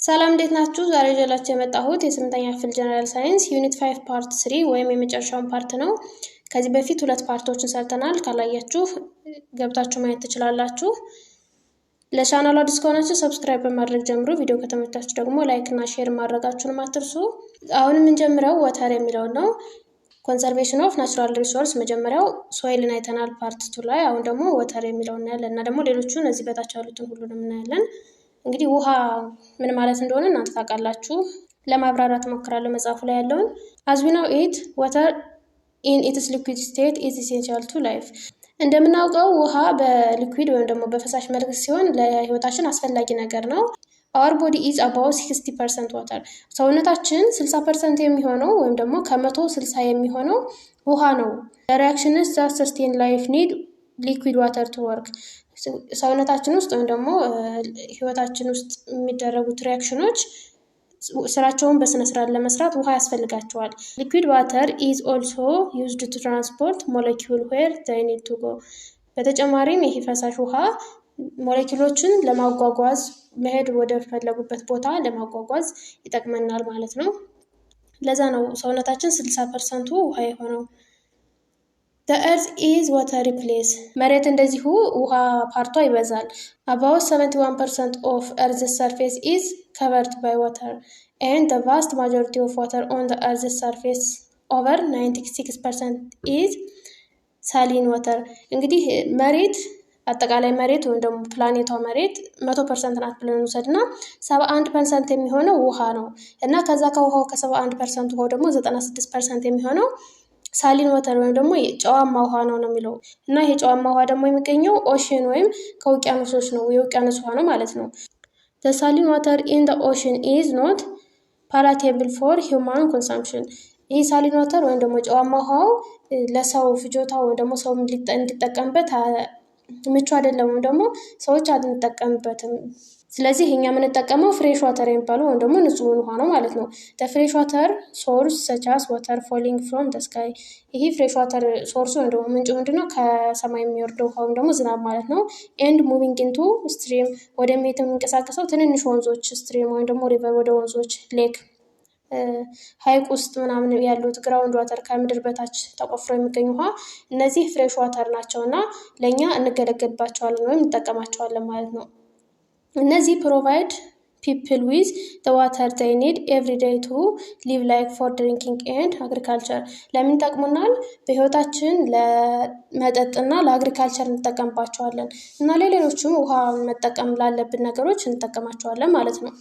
ሰላም እንዴት ናችሁ? ዛሬ ይዤላችሁ የመጣሁት የስምንተኛ ክፍል ጀነራል ሳይንስ ዩኒት 5 ፓርት 3 ወይም የመጨረሻውን ፓርት ነው። ከዚህ በፊት ሁለት ፓርቶችን ሰርተናል። ካላያችሁ ገብታችሁ ማየት ትችላላችሁ። ለቻናሉ አዲስ ከሆናችሁ ሰብስክራይብ በማድረግ ጀምሩ። ቪዲዮ ከተመቻችሁ ደግሞ ላይክ እና ሼር ማድረጋችሁን አትርሱ። አሁን የምንጀምረው ወተር የሚለውን ነው። ኮንሰርቬሽን ኦፍ ናቹራል ሪሶርስ መጀመሪያው ሶይልን አይተናል ፓርት 2 ላይ። አሁን ደግሞ ወተር የሚለውን እናያለን እና ደግሞ ሌሎቹን እዚህ በታች ያሉትን ሁሉንም እናያለን። እንግዲህ ውሃ ምን ማለት እንደሆነ እናንተ ታውቃላችሁ። ለማብራራት እሞክራለሁ መጽሐፉ ላይ ያለውን። as we know it water in its liquid state is essential to life። እንደምናውቀው ውሃ በሊኩዊድ ወይም ደግሞ በፈሳሽ መልክ ሲሆን ለህይወታችን አስፈላጊ ነገር ነው። our body is about 60% water። ሰውነታችን 60% የሚሆነው ወይም ደግሞ ከ160 የሚሆነው ውሃ ነው። the reactions that sustain life need liquid water to work። ሰውነታችን ውስጥ ወይም ደግሞ ህይወታችን ውስጥ የሚደረጉት ሪአክሽኖች ስራቸውን በስነ ስርዓት ለመስራት ውሃ ያስፈልጋቸዋል። liquid water is also used to transport molecule where they need to go። በተጨማሪም ይህ ፈሳሽ ውሃ ሞለኪውሎችን ለማጓጓዝ መሄድ ወደ ፈለጉበት ቦታ ለማጓጓዝ ይጠቅመናል ማለት ነው። ለዛ ነው ሰውነታችን 60% ውሃ የሆነው። The earth is watery place። መሬት እንደዚሁ ውሃ ፓርቷ ይበዛል። About 71% of Earth's surface is covered by water and the vast majority of water on the Earth's surface over 96% is saline water። እንግዲህ መሬት አጠቃላይ መሬት ወይም ደግሞ ፕላኔቷ መሬት 100% ናት ብለን እንውሰድና 71% የሚሆነው ውሃ ነው እና ከዛ ከውሃው ከ71% ውሃው ደግሞ 96% የሚሆነው ሳሊን ወተር ወይም ደግሞ ጨዋማ ውሃ ነው የሚለው እና ይሄ ጨዋማ ውሃ ደግሞ የሚገኘው ኦሽን ወይም ከውቅያኖሶች ነው። የውቅያኖስ ውሃ ነው ማለት ነው። The saline water in the ocean is not palatable for human consumption። ይህ ሳሊን ወተር ወይም ደግሞ ጨዋማ ውሃው ለሰው ፍጆታ ወይም ደግሞ ሰው እንዲጠቀምበት ምቹ አይደለም ወይም ደግሞ ሰዎች አንጠቀምበትም። ስለዚህ እኛ የምንጠቀመው ፍሬሽ ዋተር የሚባለው ወይም ደግሞ ንጹህ ውሃ ነው ማለት ነው። the fresh water source such as water falling from the sky። ይሄ ፍሬሽ ዋተር ሶርሱ ወይም ደግሞ ምንጩ ምንድነው? ከሰማይ የሚወርደው ውሃ ወይም ደግሞ ዝናብ ማለት ነው። and moving into stream ወደ ሜት የሚንቀሳቀሰው ትንንሽ ወንዞች ስትሪም ወይም ደግሞ ሪቨር ወደ ወንዞች ሌክ ሀይቅ ውስጥ ምናምን ያሉት ግራውንድ ዋተር ከምድር በታች ተቆፍሮ የሚገኙ ውሃ እነዚህ ፍሬሽ ዋተር ናቸው እና ለእኛ እንገለገልባቸዋለን ወይም እንጠቀማቸዋለን ማለት ነው። እነዚህ ፕሮቫይድ people with the water they need every day to live like for drinking and agriculture። ለምን ይጠቅሙናል? በህይወታችን ለመጠጥና ለአግሪካልቸር እንጠቀምባቸዋለን እና ለሌሎችም ውሃ መጠቀም ላለብን ነገሮች እንጠቀማቸዋለን ማለት ነው።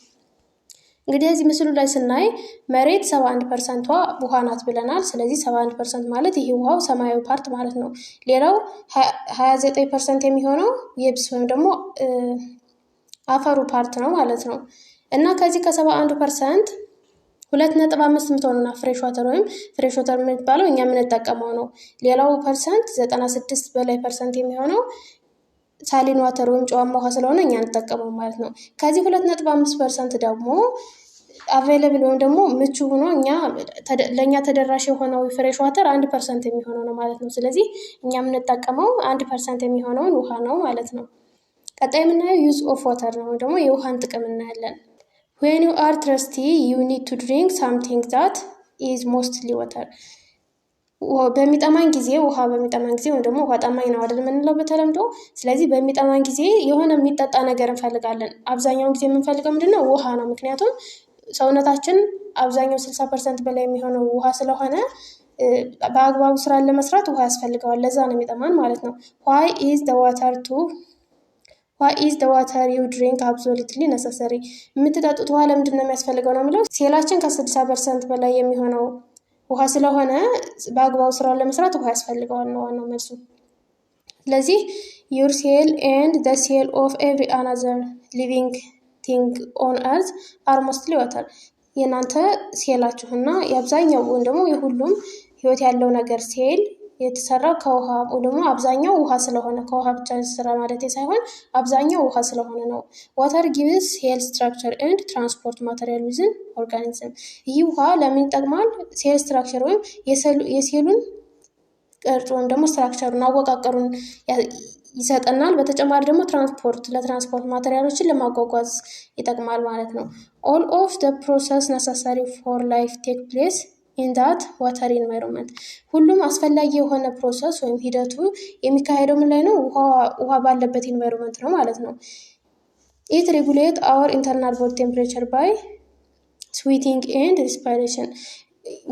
እንግዲህ እዚህ ምስሉ ላይ ስናይ መሬት 71% ውሃ ናት ብለናል። ስለዚህ 71% ማለት ይሄ ውሃው ሰማያዊ ፓርት ማለት ነው። ሌላው 29% የሚሆነው የብስ ወይም ደግሞ አፈሩ ፓርት ነው ማለት ነው። እና ከዚህ ከ71% 2.5 የምትሆኑና ፍሬሽ ዋተር ወይም ፍሬሽ ዋተር የሚባለው እኛ የምንጠቀመው ነው። ሌላው ፐርሰንት 96 በላይ ፐርሰንት የሚሆነው ሳሊን ዋተር ወይም ጨዋማ ውሃ ስለሆነ እኛ እንጠቀመው ማለት ነው። ከዚህ 2.5% ደግሞ አቬይለብል ወይም ደግሞ ምቹ ሆኖ ለእኛ ተደራሽ የሆነው ፍሬሽ ዋተር 1% የሚሆነው ነው ማለት ነው። ስለዚህ እኛ የምንጠቀመው 1% የሚሆነውን ውሃ ነው ማለት ነው። ቀጣይ የምናየው ዩዝ ኦፍ ዋተር ነው ደግሞ የውሃን ጥቅም እናያለን። when you are thirsty you need to drink something that is mostly water። በሚጠማን ጊዜ ወይም ደግሞ ውሃ ጠማኝ ነው አይደል የምንለው በተለምዶ። ስለዚህ በሚጠማን ጊዜ የሆነ የሚጠጣ ነገር እንፈልጋለን። አብዛኛውን ጊዜ የምንፈልገው ምንድነው? ውሃ ነው። ምክንያቱም ሰውነታችን አብዛኛው 60% በላይ የሚሆነው ውሃ ስለሆነ በአግባቡ ስራን ለመስራት ውሃ ያስፈልገዋል። ለዛ ነው የሚጠማን ማለት ነው። why is the water you drink absolutely necessary? የምትጠጡት ውሃ ለምንድን ነው የሚያስፈልገው ነው የሚለው። ሴላችን ከ60% በላይ የሚሆነው ውሃ ስለሆነ በአግባቡ ስራውን ለመስራት ውሃ ያስፈልገዋል ነው ዋናው መልሱ። ስለዚህ your cell and the cell of every another living thing on earth are mostly water። የናንተ ሴላችሁና የአብዛኛው ወይም ደግሞ የሁሉም ህይወት ያለው ነገር ሴል የተሰራው ከውሃ ወይ ደግሞ አብዛኛው ውሃ ስለሆነ ከውሃ ብቻ ስራ ማለት ሳይሆን አብዛኛው ውሃ ስለሆነ ነው። water gives cell structure and transport material within organism። ይህ ውሃ ለምን ይጠቅማል? ሴል ስትራክቸር ወይም የሴሉን ቅርጽ ወይም ደግሞ ስትራክቸሩን አወቃቀሩን ይሰጠናል። በተጨማሪ ደግሞ ለትራንስፖርት ማቴሪያሎችን ለማጓጓዝ ይጠቅማል ማለት ነው። all of the process necessary for life take place in that water environment። ሁሉም አስፈላጊ የሆነ ፕሮሰስ ወይም ሂደቱ የሚካሄደው ምን ላይ ነው? ውሃ ባለበት ኢንቫይሮንመንት ነው ማለት ነው። it regulate our internal body temperature by sweating and respiration።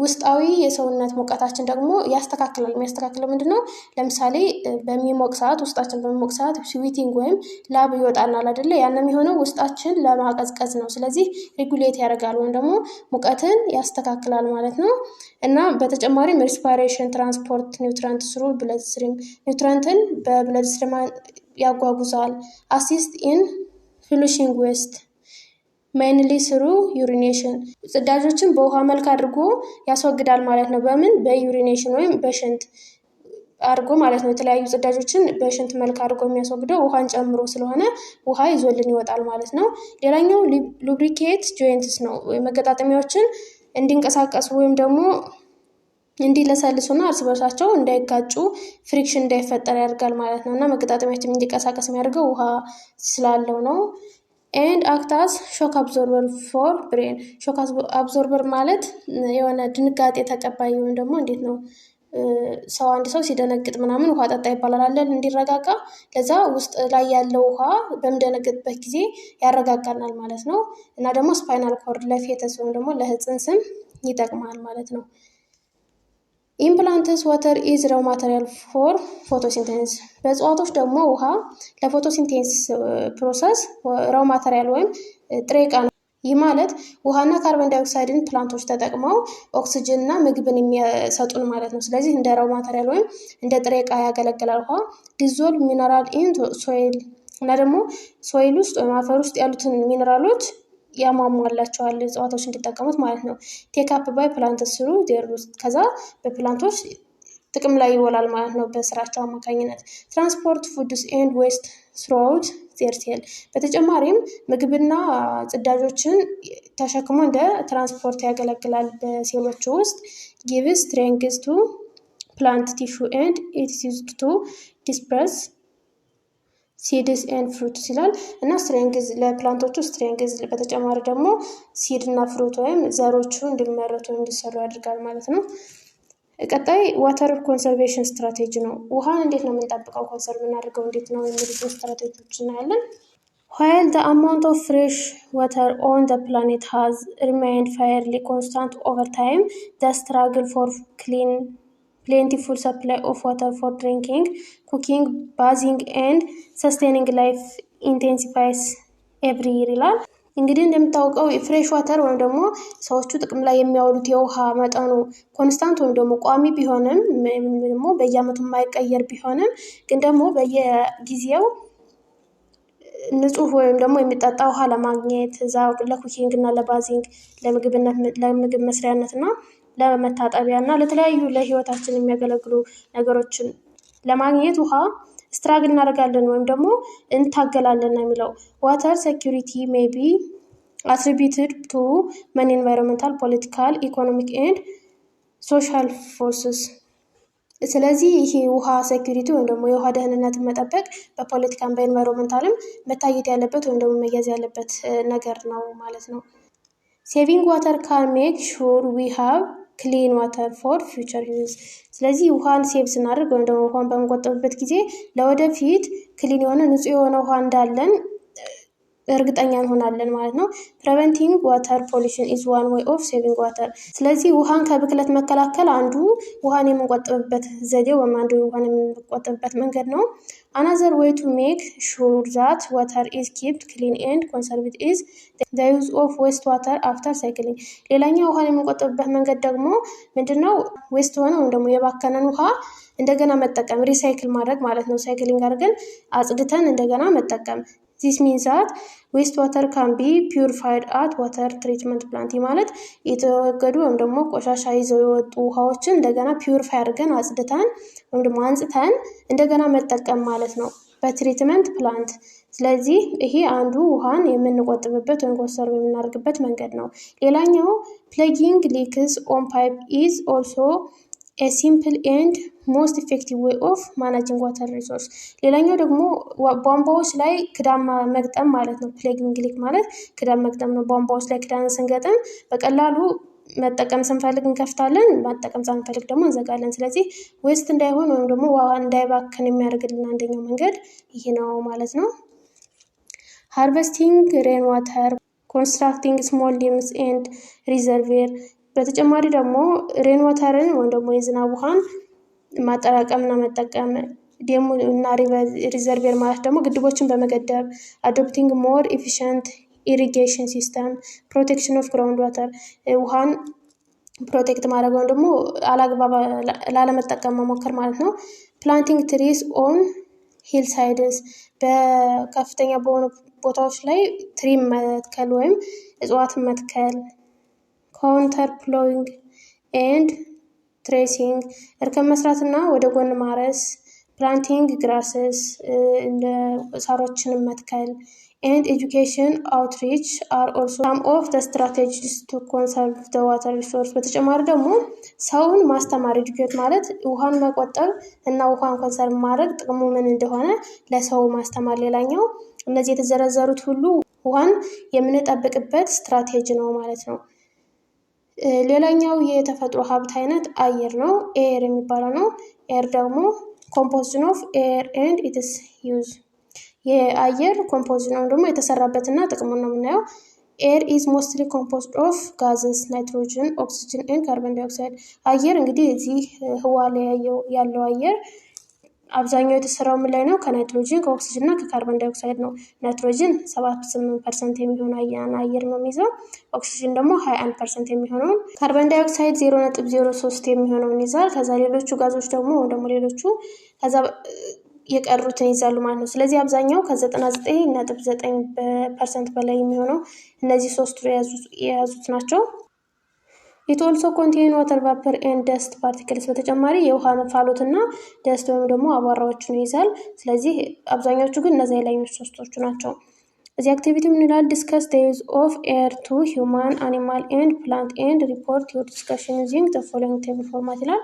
ውስጣዊ የሰውነት ሙቀታችን ደግሞ ያስተካክላል። የሚያስተካክለው ምንድነው? ለምሳሌ በሚሞቅ ሰዓት ውስጣችን በሚሞቅ ሰዓት ስዊቲንግ ወይም ላብ ይወጣናል አይደለ? ያን የሚሆነው ውስጣችን ለማቀዝቀዝ ነው። ስለዚህ ሬጉሌት ያደርጋል ወይም ደግሞ ሙቀትን ያስተካክላል ማለት ነው። እና በተጨማሪም ሬስፓይሬሽን ትራንስፖርት ኒውትራንት ስሩ ብለድ ስትሪም ኒውትራንትን በብለድ ስትሪም ያጓጉዛል። አሲስት ኢን ፍሉሽንግ ዌስት ሜይንሊ ስሩ ዩሪኔሽን ጽዳጆችን በውሃ መልክ አድርጎ ያስወግዳል ማለት ነው። በምን? በዩሪኔሽን ወይም በሽንት አድርጎ ማለት ነው። የተለያዩ ጽዳጆችን በሽንት መልክ አድርጎ የሚያስወግደው ውሃን ጨምሮ ስለሆነ ውሃ ይዞልን ይወጣል ማለት ነው። ሌላኛው ሉብሪኬት ጆይንትስ ነው። መገጣጠሚያዎችን እንዲንቀሳቀሱ ወይም ደግሞ እንዲለሰልሱና እርስ በርሳቸው እንዳይጋጩ ፍሪክሽን እንዳይፈጠር ያደርጋል ማለት ነው። እና መገጣጠሚያችን እንዲንቀሳቀስ የሚያደርገው ውሃ ስላለው ነው። and act as shock absorber for brain። shock absorber ማለት የሆነ ድንጋጤ ተቀባይ ወይም ደግሞ እንዴት ነው አንድ ሰው ሲደነግጥ ምናምን ውሃ ጠጣ ይባላል አይደል? እንዲረጋጋ ለዛ ውስጥ ላይ ያለው ውሃ በሚደነግጥበት ጊዜ ያረጋጋናል ማለት ነው። እና ደግሞ ስፓይናል ኮርድ ለፌተስ ወይም ደግሞ ለጽንስም ይጠቅማል ማለት ነው። ኢምፕላንትስ ዋተር ኢዝ raw material for photosynthesis። በእጽዋቶች ደግሞ ውሃ ለፎቶሲንቴሲስ ፕሮሰስ raw material ወይም ጥሬ ዕቃ ነው። ይህ ማለት ውሃና ካርቦን ዳይኦክሳይድን ፕላንቶች ተጠቅመው ኦክሲጅን እና ምግብን የሚሰጡን ማለት ነው። ስለዚህ እንደ raw material ወይም እንደ ጥሬ ዕቃ ያገለግላል። ውሃ dissolve mineral in soil እና ደግሞ ሶይል ውስጥ ወይም አፈር ውስጥ ያሉትን ሚነራሎች ያሟሟላቸዋል እጽዋቶች እንዲጠቀሙት ማለት ነው። ቴክ አፕ ባይ ፕላንትስ ስሩ ዴር ውስጥ ከዛ በፕላንቶች ጥቅም ላይ ይውላል ማለት ነው በስራቸው አማካኝነት። ትራንስፖርት ፉድስ ኤንድ ዌስት ስሮውት ዜር ሴል። በተጨማሪም ምግብና ጽዳጆችን ተሸክሞ እንደ ትራንስፖርት ያገለግላል በሴሎቹ ውስጥ። ጊቭስ ስትሬንግዝ ቱ ፕላንት ቲሹ ኤንድ ኢት ኢዝ ዩዝድ ቱ ዲስፐርስ ሲድስ ኤንድ ፍሩትስ ይላል። እና ስትሬንግዝ ለፕላንቶቹ ስትሬንግዝ በተጨማሪ ደግሞ ሲድ እና ፍሩት ወይም ዘሮቹ እንዲመረቱ እንዲሰሩ ያደርጋል ማለት ነው። ቀጣይ ዋተር ኮንሰርቬሽን ስትራቴጂ ነው። ውሃን እንዴት ነው የምንጠብቀው? ኮንሰርቭ የምናደርገው እንዴት ነው የሚሉትን ስትራቴጂዎች እናያለን። while the amount of fresh water on the planet has remained fairly constant over time, the struggle for plentiful supply of water for drinking, cooking, bathing and sustaining life intensifies every year ይላል። እንግዲህ እንደምታውቀው ፍሬሽ ዋተር ወይም ደግሞ ሰዎቹ ጥቅም ላይ የሚያውሉት የውሃ መጠኑ ኮንስታንት ወይም ደግሞ ቋሚ ቢሆንም ደግሞ በየዓመቱ የማይቀየር ቢሆንም ግን ደግሞ በየጊዜው ንጹህ ወይም ደግሞ የሚጠጣ ውሃ ለማግኘት እዛ ለኩኪንግ እና ለባዚንግ ለምግብ መስሪያነት እና ለመታጠቢያ እና ለተለያዩ ለህይወታችን የሚያገለግሉ ነገሮችን ለማግኘት ውሃ ስትራግል እናደርጋለን ወይም ደግሞ እንታገላለን ነው የሚለው። ዋተር ሴኩሪቲ ሜይ ቢ attributed to many environmental, political, economic and social forces። ስለዚህ ይሄ ውሃ ሴኩሪቲ ወይም ደግሞ የውሃ ደህንነትን መጠበቅ በፖለቲካም በኤንቫይሮንመንታልም መታየት ያለበት ወይም ደግሞ መያዝ ያለበት ነገር ነው ማለት ነው። ሴቪንግ ዋተር ካን ሜክ ሹር ዊ ሃቭ ክሊን ዋተር ፎር ፊውቸር ዩዝ። ስለዚህ ውሃን ሴቭ ስናደርግ ወይም ደግሞ ውሃን በምንቆጥብበት ጊዜ ለወደፊት ክሊን የሆነ ንጹህ የሆነ ውሃ እንዳለን እርግጠኛ እንሆናለን ማለት ነው። ፕሪቨንቲንግ ዋተር ፖሊሽን ኢዝ ዋን ዌይ ኦፍ ሴቪንግ ዋተር። ስለዚህ ውሃን ከብክለት መከላከል አንዱ ውሃን የምንቆጥብበት ዘዴ ወይም አንዱ ውሃን የምንቆጥብበት መንገድ ነው። አናዘር ዌይ ቱ ሜክ ሹር ዛት ዋተር ኢዝ ኪፕድ ክሊን ኤንድ ኮንሰርቭድ ኢዝ ዘ ዩዝ ኦፍ ዌስት ዋተር አፍተር ሳይክሊንግ። ሌላኛው ውሃን የምንቆጥብበት መንገድ ደግሞ ምንድነው? ዌስት ሆነ ወይም ደግሞ የባከነን ውሃ እንደገና መጠቀም ሪሳይክል ማድረግ ማለት ነው። ሳይክሊንግ አድርገን አጽድተን እንደገና መጠቀም። This means that wastewater can be purified at water treatment plant። ማለት የተወገዱ ወይም ደግሞ ቆሻሻ ይዘው የወጡ ውሃዎችን እንደገና ፒውሪፋይ አድርገን አጽድተን ወይም ደግሞ አንጽተን እንደገና መጠቀም ማለት ነው በትሪትመንት ፕላንት። ስለዚህ ይሄ አንዱ ውሃን የምንቆጥብበት ወይም ኮንሰርቭ የምናደርግበት መንገድ ነው። ሌላኛው plugging leaks on pipe is also a simple and most effective way of managing water resource። ሌላኛው ደግሞ ቧንቧዎች ላይ ክዳን መግጠም ማለት ነው። ፕለጊንግ ሊክ ማለት ክዳን መግጠም ነው። ቧንቧዎች ላይ ክዳን ስንገጥም በቀላሉ መጠቀም ስንፈልግ እንከፍታለን፣ መጠቀም ሳንፈልግ ደግሞ እንዘጋለን። ስለዚህ ዌስት እንዳይሆን ወይም ደግሞ ውሃ እንዳይባክን የሚያደርግልን አንደኛው መንገድ ይሄ ነው ማለት ነው። ሃርቨስቲንግ ሬን ዋተር፣ ኮንስትራክቲንግ ስሞል ዴምስ ኤንድ ሪዘርቬር። በተጨማሪ ደግሞ ሬን ዋተርን ወይም ደግሞ የዝናብ ውሃን ማጠራቀምና መጠቀም፣ ዴም እና ሪዘርቬር ማለት ደግሞ ግድቦችን በመገደብ፣ አዶፕቲንግ ሞር ኤፊሽንት ኢሪጌሽን ሲስተም፣ ፕሮቴክሽን ኦፍ ግራውንድ ዋተር፣ ውሃን ፕሮቴክት ማድረግ ወይም ደግሞ አላግባብ ላለመጠቀም መሞከር ማለት ነው። ፕላንቲንግ ትሪስ ኦን ሂል ሳይድስ፣ በከፍተኛ በሆኑ ቦታዎች ላይ ትሪ መትከል ወይም እጽዋትን መትከል። ካውንተር ፕሎዊንግ ኤንድ ትሬሲንግ፣ እርከን መስራትና ወደ ጎን ማረስ። ፕላንቲንግ ግራስስ፣ እንደ ሳሮችንም መትከል። and education outreach are also some of the strategies to conserve the water resource። በተጨማሪ ደግሞ ሰውን ማስተማር ኤዱኬት ማለት ውሃን መቆጠብ እና ውሃን ኮንሰርቭ ማድረግ ጥቅሙ ምን እንደሆነ ለሰው ማስተማር ሌላኛው። እነዚህ የተዘረዘሩት ሁሉ ውሃን የምንጠብቅበት ስትራቴጂ ነው ማለት ነው። ሌላኛው የተፈጥሮ ሀብት አይነት አየር ነው። ኤር የሚባለው ነው። ኤር ደግሞ ኮምፖዚሽን ኦፍ ኤር ኤንድ ኢትስ ዩዝ፣ የአየር ኮምፖዚሽን ደግሞ የተሰራበትና ጥቅሙን ነው የምናየው። ኤር ኢዝ ሞስትሊ ኮምፖዝድ ኦፍ ጋዝስ ናይትሮጅን፣ ኦክሲጅን ኤንድ ካርቦን ዳይኦክሳይድ። አየር እንግዲህ እዚህ ህዋ ላይ ያለው አየር አብዛኛው የተሰራው ምን ላይ ነው? ከናይትሮጅን ከኦክሲጅን እና ከካርቦን ዳይኦክሳይድ ነው። ናይትሮጅን 78% የሚሆነው አየር ነው የሚይዘው። ኦክሲጅን ደግሞ 21% የሚሆነውን፣ ካርቦን ዳይኦክሳይድ 0.03 የሚሆነውን ይዛል። ከዛ ሌሎቹ ጋዞች ደግሞ ሌሎቹ ከዛ የቀሩትን ይዛሉ ማለት ነው። ስለዚህ አብዛኛው ከ99.9% በላይ የሚሆነው እነዚህ ሶስቱ የያዙት ናቸው። it also contain water vapor and dust particles፣ በተጨማሪ የውሃ እንፋሎት እና ደስት ወይም ደግሞ አቧራዎችን ይይዛል። ስለዚህ አብዛኞቹ ግን እነዚህ ላይኞች ሶስቶቹ ናቸው። እዚህ አክቲቪቲ ምን ይላል? discuss the use of air to human, animal and plant and report your discussion using the following table format ይላል።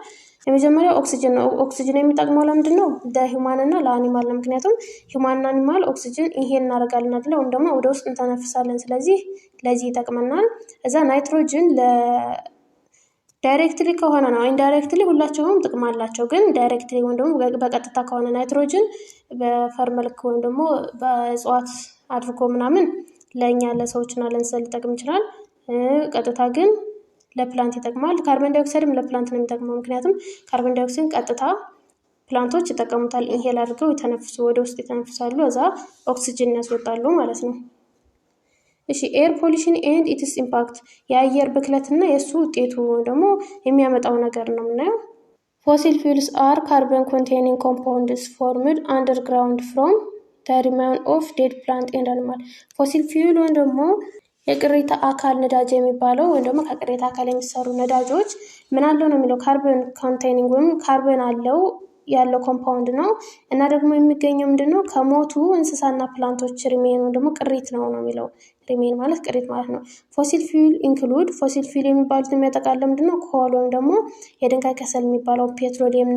የመጀመሪያው ኦክሲጅን ነው። ኦክሲጅን የሚጠቅመው ለምንድን ነው? ለሂውማን እና ለአኒማል ነው። ምክንያቱም ሂውማን እና አኒማል ኦክሲጅን ይሄን እናደርጋለን አይደል? ወይም ደግሞ ወደ ውስጥ እንተነፍሳለን። ስለዚህ ለዚህ ይጠቅመናል። እዛ ናይትሮጅን ዳይሬክትሊ ከሆነ ነው። ኢንዳይሬክትሊ ሁላቸውም ጥቅም አላቸው። ግን ዳይሬክትሊ ወይም ደግሞ በቀጥታ ከሆነ ናይትሮጅን በፈር መልክ ወይም ደግሞ በእጽዋት አድርጎ ምናምን ለእኛ ለሰዎችና ለእንስሳት ሊጠቅም ይችላል። ቀጥታ ግን ለፕላንት ይጠቅማል። ካርቦን ዳይኦክሳይድም ለፕላንት ነው የሚጠቅመው። ምክንያቱም ካርቦን ዳይኦክሳይድ ቀጥታ ፕላንቶች ይጠቀሙታል። ኢንሄል አድርገው የተነፍሱ ወደ ውስጥ የተነፍሳሉ፣ እዛ ኦክሲጅን ያስወጣሉ ማለት ነው። እሺ ኤር ፖሊሽን ኤንድ ኢትስ ኢምፓክት፣ የአየር ብክለትና የእሱ ውጤቱ ደግሞ የሚያመጣው ነገር ነው የምናየው። ፎሲል ፊውልስ አር ካርበን ኮንቴኒንግ ኮምፓውንድስ ፎርምድ አንደርግራውንድ ፍሮም the remain of dead plant and animal። ፎሲል ፊውል ወይም ደግሞ የቅሪተ አካል ነዳጅ የሚባለው ወይም ደግሞ ከቅሪተ አካል የሚሰሩ ነዳጆች ምን አለው ነው የሚለው? ካርበን ኮንቴኒንግ ወይም ካርበን ያለው ኮምፓውንድ ነው እና ደግሞ የሚገኘው ምንድነው? ከሞቱ እንስሳና ፕላንቶች ሪሜን ወይም ደግሞ ቅሪት ነው የሚለው። ሪሜን ማለት ቅሪት ማለት ነው። ፎሲል ፊውል ኢንክሉድ፣ ፎሲል ፊውል የሚባሉት የሚያጠቃልለው ምንድነው? ኮል ወይም ደግሞ የድንጋይ ከሰል የሚባለው፣ ፔትሮሊየም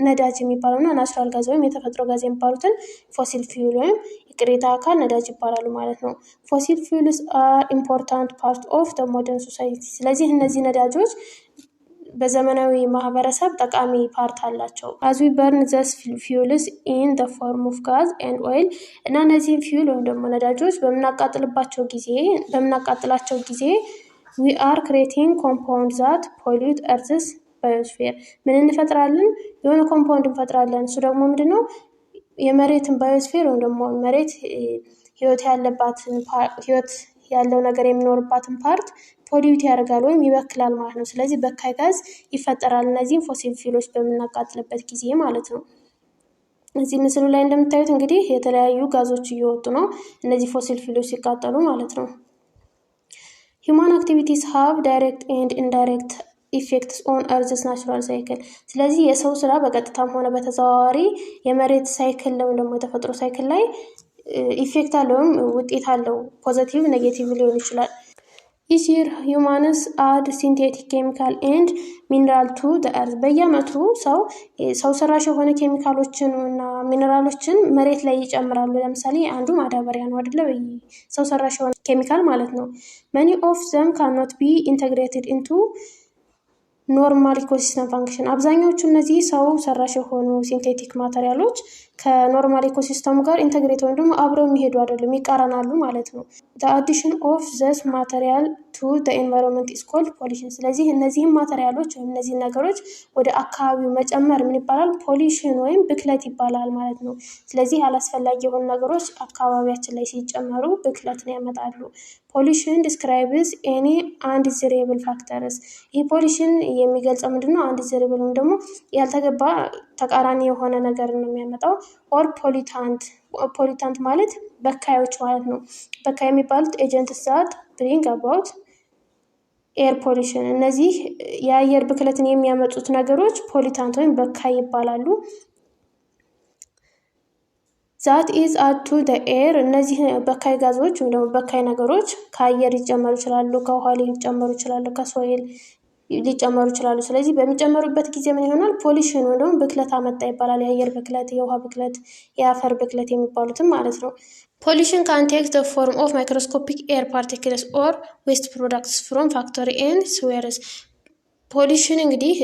ነዳጅ የሚባለው እና ናቹራል ጋዝ ወይም የተፈጥሮ ጋዝ የሚባሉትን ፎሲል ፊውል ወይም የቅሪተ አካል ነዳጅ ይባላሉ ማለት ነው። ፎሲል ፊውልስ አር ኢምፖርታንት ፓርት ኦፍ ዘ ሞደርን ሶሳይቲ። ስለዚህ እነዚህ ነዳጆች በዘመናዊ ማህበረሰብ ጠቃሚ ፓርት አላቸው። as we burn these fuels in the form of gas and oil፣ እና እነዚህን ፊውል ወይም ደግሞ ነዳጆች በምናቃጥላቸው ጊዜ we are creating compounds that pollute earth's biosphere። ምን እንፈጥራለን? የሆነ ኮምፓውንድ እንፈጥራለን። እሱ ደግሞ ምንድነው? የመሬትን ባዮስፌር ወይም ደግሞ መሬት ህይወት ያለው ነገር የሚኖርባትን ፓርት ፖሊዩት ያደርጋል ወይም ይበክላል ማለት ነው። ስለዚህ በካይ ጋዝ ይፈጠራል እነዚህን ፎሲል ፊውሎች በምናቃጥልበት ጊዜ ማለት ነው። እዚህ ምስሉ ላይ እንደምታዩት እንግዲህ የተለያዩ ጋዞች እየወጡ ነው እነዚህ ፎሲል ፊውሎች ሲቃጠሉ ማለት ነው። Human activities have direct and indirect effects on Earth's natural cycle። ስለዚህ የሰው ስራ በቀጥታም ሆነ በተዘዋዋሪ የመሬት ሳይክል ወይም ደግሞ የተፈጥሮ ሳይክል ላይ ኢፌክት አለው፣ ውጤት አለው። ፖዚቲቭ ኔጌቲቭ ሊሆን ይችላል። each year humans add synthetic chemical and mineral to the earth በየዓመቱ ሰው ሰራሽ የሆነ ኬሚካሎችን እና ሚነራሎችን መሬት ላይ ይጨምራሉ። ለምሳሌ አንዱ ማዳበሪያ ነው አይደለ? ሰው ሰራሽ የሆነ ኬሚካል ማለት ነው። many of them cannot be integrated into ኖርማል ኢኮሲስተም ፋንክሽን አብዛኛዎቹ እነዚህ ሰው ሰራሽ የሆኑ ሲንቴቲክ ማቴሪያሎች ከኖርማል ኢኮሲስተሙ ጋር ኢንተግሬት ወይም ደግሞ አብረው የሚሄዱ አይደሉም፣ ይቃረናሉ ማለት ነው። the addition of this material to the environment is called pollution። ስለዚህ እነዚህም ማቴሪያሎች ወይም እነዚህ ነገሮች ወደ አካባቢው መጨመር ምን ይባላል? ፖሊሽን ወይም ብክለት ይባላል ማለት ነው። ስለዚህ አላስፈላጊ የሆኑ ነገሮች አካባቢያችን ላይ ሲጨመሩ ብክለትን ያመጣሉ። ፖሊሽን ዲስክራይብስ ኤኒ አንዲዘሬብል ፋክተርስ። ይህ ፖሊሽን የሚገልጸው ምንድነው? አንዲዘሬብል ወይም ደግሞ ያልተገባ ተቃራኒ የሆነ ነገር ነው የሚያመጣው። ኦር ፖሊታንት ማለት በካዮች ማለት ነው። በካይ የሚባሉት ኤጀንትስ ዛት ብሪንግ አባውት ኤር ፖሊሽን። እነዚህ የአየር ብክለትን የሚያመጡት ነገሮች ፖሊታንት ወይም በካይ ይባላሉ። ዛት ኢዝ አድ ቱ ዘ ኤር። እነዚህ በካይ ጋዞች ወይም ደግሞ በካይ ነገሮች ከአየር ሊጨመሩ ይችላሉ፣ ከውሃ ሊጨመሩ ይችላሉ፣ ከሶይል ሊጨመሩ ይችላሉ። ስለዚህ በሚጨመሩበት ጊዜ ምን ይሆናል? ፖሊሽን ወይም ደግሞ ብክለት አመጣ ይባላል። የአየር ብክለት፣ የውሃ ብክለት፣ የአፈር ብክለት የሚባሉትም ማለት ነው። ፖሊሽን ካን ቴክ ዘ ፎርም ኦፍ ማይክሮስኮፒክ ኤር ፓርቲክልስ ኦር ዌስት ፕሮዳክትስ ፍሮም ፋክቶሪ ኤንድ ስዌርስ። ፖሊሽን እንግዲህ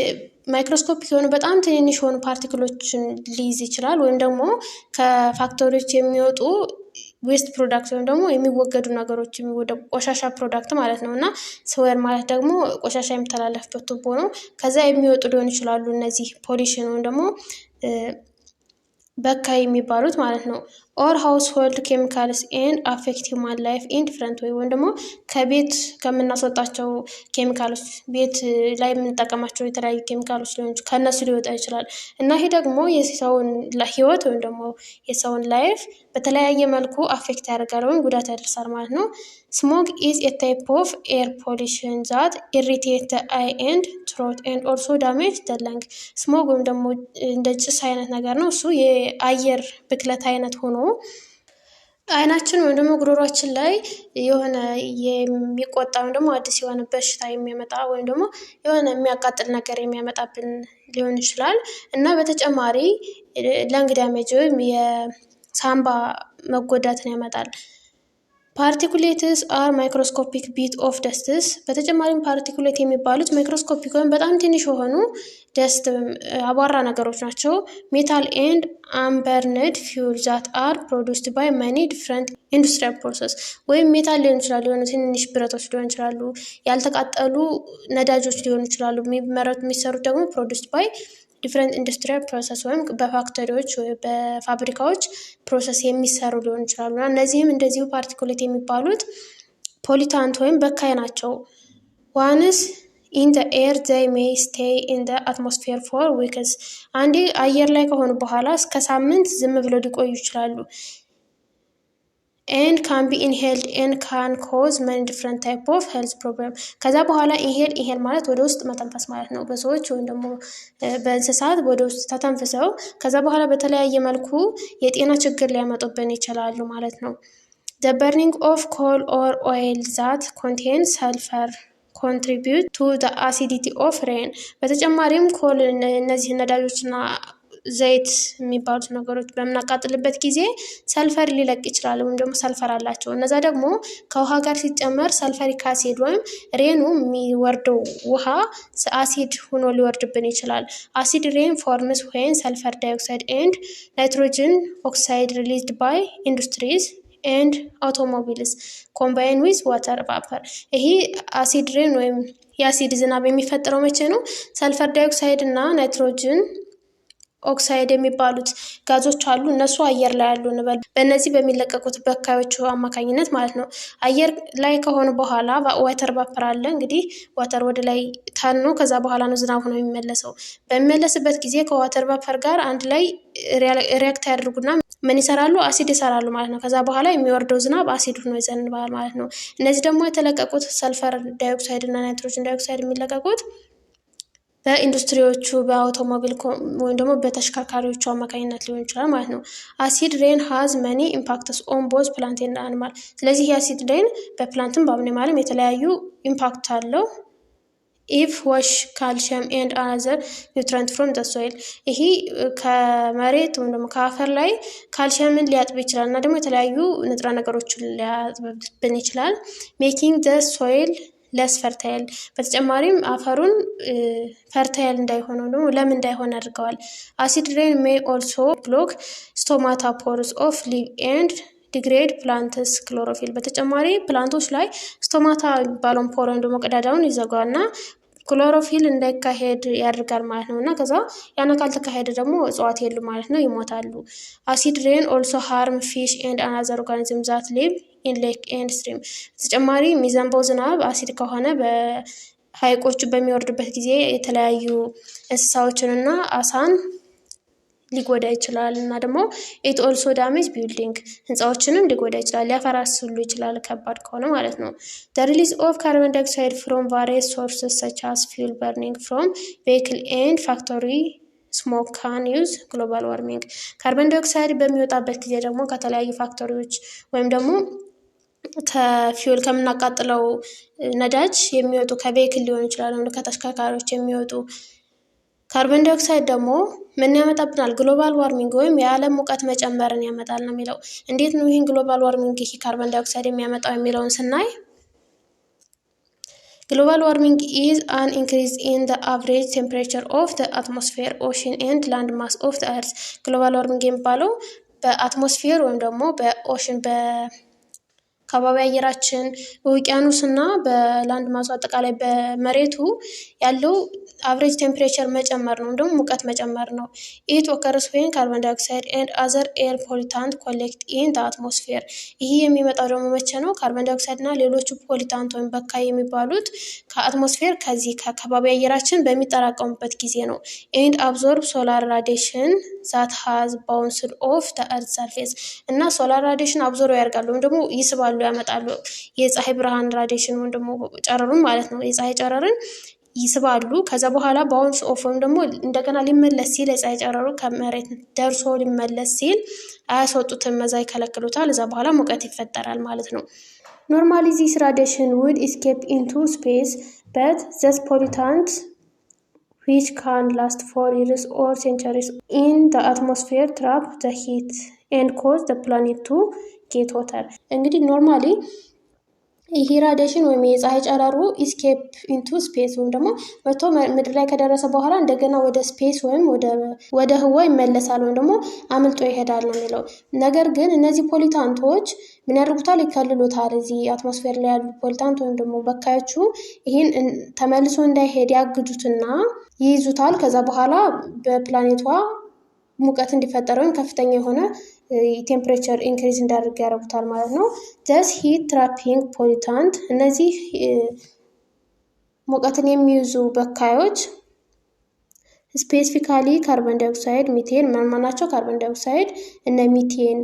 ማይክሮስኮፒክ የሆኑ በጣም ትንንሽ የሆኑ ፓርቲክሎችን ሊይዝ ይችላል፣ ወይም ደግሞ ከፋክቶሪዎች የሚወጡ ዌስት ፕሮዳክት ወይም ደግሞ የሚወገዱ ነገሮች የሚወደቁ ቆሻሻ ፕሮዳክት ማለት ነው። እና ስዌር ማለት ደግሞ ቆሻሻ የሚተላለፍበት ቱቦ ነው። ከዛ የሚወጡ ሊሆን ይችላሉ እነዚህ ፖሊሽን ወይም ደግሞ በካይ የሚባሉት ማለት ነው። ኦር ሃውስሆልድ ኬሚካልስ ኤንድ አፌክት ሂውማን ላይፍ ኢን ዲፍረንት ወይ ወይም ደግሞ ከቤት ከምናስወጣቸው ኬሚካሎች ቤት ላይ የምንጠቀማቸው የተለያዩ ኬሚካሎች ከእነሱ ሊወጣ ይችላል እና ይሄ ደግሞ የሰውን ህይወት ወይም ደግሞ የሰውን ላይፍ በተለያየ መልኩ አፌክት ያደርጋል ወይም ጉዳት ያደርሳል ማለት ነው። ስሞክ ኢዝ ኤ ታይፕ ኦፍ ኤር ፖሊሽን ዛት ኢሪቴት አይ ኤንድ ትሮት ኤንድ ኦልሶ ዳሜጅ ዘ ለንግ። ስሞክ ወይም ደግሞ እንደ ጭስ አይነት ነገር ነው። እሱ የአየር ብክለት አይነት ሆኖ አይናችን ወይም ደግሞ ጉሮሯችን ላይ የሆነ የሚቆጣ ወይም ደግሞ አዲስ የሆነ በሽታ የሚያመጣ ወይም ደግሞ የሆነ የሚያቃጥል ነገር የሚያመጣብን ሊሆን ይችላል እና በተጨማሪ ለንግ ዳሜጅ ወይም የሳምባ መጎዳትን ያመጣል። ፓርቲኩሌትስ አር ማይክሮስኮፒክ ቢት ኦፍ ደስትስ። በተጨማሪም ፓርቲኩሌት የሚባሉት ማይክሮስኮፒክ ወይም በጣም ትንሽ የሆኑ ደስት አቧራ ነገሮች ናቸው። ሜታል ኤንድ አንበርንድ ፊውል ዛት አር ፕሮዱስድ ባይ መኒ ዲፍረንት ኢንዱስትሪያል ፕሮሰስ። ወይም ሜታል ሊሆን ይችላሉ፣ የሆኑ ትንንሽ ብረቶች ሊሆን ይችላሉ፣ ያልተቃጠሉ ነዳጆች ሊሆኑ ይችላሉ። የሚሰሩት ደግሞ ፕሮዱስድ ባይ ዲፍረንት ኢንዱስትሪያል ፕሮሰስ ወይም በፋክተሪዎች ወይ በፋብሪካዎች ፕሮሰስ የሚሰሩ ሊሆን ይችላሉ እና እነዚህም እንደዚሁ ፓርቲኩሌት የሚባሉት ፖሊታንት ወይም በካይ ናቸው። ዋንስ ኢን ዘ ኤር ዘይ ሜይ ስቴይ ኢን ዘ አትሞስፌር ፎር ዊክስ። አንዴ አየር ላይ ከሆኑ በኋላ እስከ ሳምንት ዝም ብለው ሊቆዩ ይችላሉ። ኤንድ ካን ቢ ኢንሄልድ ኤንድ ካን ኮዝ መኒ ዲፍረንት ታይፕ ኦፍ ሄልዝ ፕሮብለም። ከዛ በኋላ ኢንሄል ማለት ወደ ውስጥ መተንፈስ ማለት ነው። በሰዎች ወይም ደግሞ በእንስሳት ወደ ውስጥ ተተንፍሰው ከዛ በኋላ በተለያየ መልኩ የጤና ችግር ሊያመጡብን ይችላሉ ማለት ነው። ዘ በርኒንግ ኦፍ ኮል ኦር ኦይል ዛት ኮንቴን ሰልፈር ኮንትሪቢዩት ቱ ዘ አሲዲቲ ኦፍ ሬን። በተጨማሪም ኮል እነዚህ ነዳጆችና ዘይት የሚባሉት ነገሮች በምናቃጥልበት ጊዜ ሰልፈር ሊለቅ ይችላል ወይም ደግሞ ሰልፈር አላቸው። እነዛ ደግሞ ከውሃ ጋር ሲጨመር ሰልፈሪክ አሲድ ወይም ሬኑ የሚወርደው ውሃ አሲድ ሆኖ ሊወርድብን ይችላል። አሲድ ሬን ፎርምስ ዌን ሰልፈር ዳይኦክሳይድ ኤንድ ናይትሮጅን ኦክሳይድ ሪሊዝድ ባይ ኢንዱስትሪዝ ኤንድ አውቶሞቢልስ ኮምባይን ዊዝ ዋተር ቫፐር። ይሄ አሲድ ሬን ወይም የአሲድ ዝናብ የሚፈጠረው መቼ ነው? ሰልፈር ዳይኦክሳይድ እና ናይትሮጅን ኦክሳይድ የሚባሉት ጋዞች አሉ። እነሱ አየር ላይ ያሉ እንበል በእነዚህ በሚለቀቁት በካዮቹ አማካኝነት ማለት ነው። አየር ላይ ከሆኑ በኋላ ዋተር ቫፐር አለ። እንግዲህ ዋተር ወደ ላይ ታኖ ከዛ በኋላ ነው ዝናብ ሆኖ የሚመለሰው። በሚመለስበት ጊዜ ከዋተር ቫፐር ጋር አንድ ላይ ሪያክት ያደርጉና ምን ይሰራሉ? አሲድ ይሰራሉ ማለት ነው። ከዛ በኋላ የሚወርደው ዝናብ አሲድ ሆኖ ይዘንባል ማለት ነው። እነዚህ ደግሞ የተለቀቁት ሰልፈር ዳይኦክሳይድ እና ናይትሮጅን ዳይኦክሳይድ የሚለቀቁት በኢንዱስትሪዎቹ በአውቶሞቢል ወይም ደግሞ በተሽከርካሪዎቹ አማካኝነት ሊሆን ይችላል ማለት ነው። አሲድ ሬን ሃዝ መኒ ኢምፓክትስ ኦን ቦዝ ፕላንት ኤንድ አኒማል። ስለዚህ የአሲድ ሬን በፕላንትም በአኒማልም የተለያዩ ኢምፓክት አለው። ኢፍ ዋሽ ካልሽየም ኤንድ አናዘር ኒውትረንት ፍሮም ዘ ሶይል። ይሄ ከመሬት ወይም ደግሞ ከአፈር ላይ ካልሽየምን ሊያጥብ ይችላል እና ደግሞ የተለያዩ ንጥረ ነገሮችን ሊያጥብብን ይችላል። ሜኪንግ ዘ ሶይል ለስ ፈርታይል። በተጨማሪም አፈሩን ፈርታይል እንዳይሆን ወይም ደግሞ ለም እንዳይሆን ያደርገዋል። አሲድ ሬን ሜይ ኦልሶ ብሎክ ስቶማታ ፖርስ ኦፍ ሊቭ ኤንድ ዲግሬድ ፕላንትስ ክሎሮፊል። በተጨማሪ ፕላንቶች ላይ ስቶማታ የሚባለውን ፖር ወይም ደግሞ ቀዳዳውን ይዘጋዋል እና ክሎሮፊል እንዳይካሄድ ያደርጋል ማለት ነው። እና ከዛ ያን ካልተካሄደ ደግሞ እጽዋት የሉ ማለት ነው፣ ይሞታሉ። አሲድ ሬን ኦልሶ ሃርም ፊሽ ኤንድ አናዘር ኦርጋኒዝም ዛት ሊቭ ኢን ሌክ ኤንድ ስትሪም። በተጨማሪ የሚዘንበው ዝናብ አሲድ ከሆነ በሀይቆቹ በሚወርድበት ጊዜ የተለያዩ እንስሳዎችንና አሳን ሊጎዳ ይችላል እና ደግሞ ኢት ኦልሶ ዳሜጅ ቢልዲንግ፣ ህንፃዎችንም ሊጎዳ ይችላል፣ ሊያፈራስ ሁሉ ይችላል ከባድ ከሆነ ማለት ነው። ዘ ሪሊዝ ኦፍ ካርበን ዳይኦክሳይድ ፍሮም ቫሪየስ ሶርስስ ሰች አስ ፊውል በርኒንግ ፍሮም ቬሂክል ኤንድ ፋክቶሪ ስሞክ ካን ዩዝ ግሎባል ዋርሚንግ። ካርበን ዳይኦክሳይድ በሚወጣበት ጊዜ ደግሞ ከተለያዩ ፋክቶሪዎች ወይም ደግሞ ከፊውል ከምናቃጥለው ነዳጅ የሚወጡ ከቬሂክል ሊሆን ይችላል ወይም ከተሽከርካሪዎች የሚወጡ ካርበን ዳይኦክሳይድ ደግሞ ምን ያመጣብናል? ግሎባል ዋርሚንግ ወይም የዓለም ሙቀት መጨመርን ያመጣል ነው የሚለው። እንዴት ነው ይህን ግሎባል ዋርሚንግ ይህ ካርበን ዳይኦክሳይድ የሚያመጣው የሚለውን ስናይ ግሎባል ዋርሚንግ ኢዝ አን ኢንክሪዝ ኢን ዘ አቨሬጅ ቴምፕሬቸር ኦፍ ዘ አትሞስፌር ኦሽን ኤንድ ላንድ ማስ ኦፍ ዘ እርዝ። ግሎባል ዋርሚንግ የሚባለው በአትሞስፌር ወይም ደግሞ በኦሽን ከባቢ አየራችን በውቅያኖስ እና በላንድ ማሱ አጠቃላይ በመሬቱ ያለው አቨሬጅ ቴምፕሬቸር መጨመር ነው፣ ደግሞ ሙቀት መጨመር ነው። ኢት ኦከርስ ዌን ካርበን ዳይኦክሳይድ ኤንድ አዘር ኤር ፖሊታንት ኮሌክት ኢን ዘ አትሞስፌር። ይህ የሚመጣው ደግሞ መቼ ነው? ካርበን ዳይኦክሳይድ እና ሌሎቹ ፖሊታንት ወይም በካይ የሚባሉት ከአትሞስፌር ከዚህ ከከባቢ አየራችን በሚጠራቀሙበት ጊዜ ነው። ኤንድ አብዞርብ ሶላር ራዲሽን ዛት ሃዝ ባውንስድ ኦፍ ዘ እርዝ ሰርፌስ። እና ሶላር ራዲሽን አብዞርብ ያደርጋሉ ወይም ደግሞ ይስባሉ፣ ያመጣሉ። የፀሐይ ብርሃን ራዲሽን ወይም ደግሞ ጨረሩን ማለት ነው። የፀሐይ ጨረርን ይስባሉ። ከዛ በኋላ ባውንስ ኦፍ ወይም ደግሞ እንደገና ሊመለስ ሲል የፀሐይ ጨረሩ ከመሬት ደርሶ ሊመለስ ሲል አያስወጡትም፣ መዛ ይከለክሉታል። እዛ በኋላ ሙቀት ይፈጠራል ማለት ነው። ኖርማሊ ዚስ ራዲሽን ውድ ኢስኬፕ ኢንቱ ስፔስ በት ዘስ ፖሊታንት which can last for years or centuries in the atmosphere trap the heat and cause the planet to get hotter። እንግዲህ ኖርማሊ ይሄ ራዲሽን ወይም የፀሐይ ጨረሩ ኢስኬፕ ኢንቱ ስፔስ ወይም ደግሞ መቶ ምድር ላይ ከደረሰ በኋላ እንደገና ወደ ስፔስ ወይም ወደ ህዋ ይመለሳል ወይም ደግሞ አምልጦ ይሄዳል ነው የሚለው። ነገር ግን እነዚህ ፖሊታንቶች ምን ያደርጉታል? ይከልሉታል። እዚህ አትሞስፌር ላይ ያሉ ፖሊታንት ወይም ደግሞ በካዮቹ ይህን ተመልሶ እንዳይሄድ ያግዱትና ይይዙታል። ከዛ በኋላ በፕላኔቷ ሙቀት እንዲፈጠር ወይም ከፍተኛ የሆነ ቴምፕሬቸር ኢንክሪዝ እንዳደርግ ያደርጉታል ማለት ነው። ጀስ ሂት ትራፒንግ ፖሊታንት፣ እነዚህ ሙቀትን የሚይዙ በካዮች ስፔሲፊካሊ ካርበን ዳይኦክሳይድ፣ ሚቴን ማናቸው? ካርበን ዳይኦክሳይድ እነ ሚቴን፣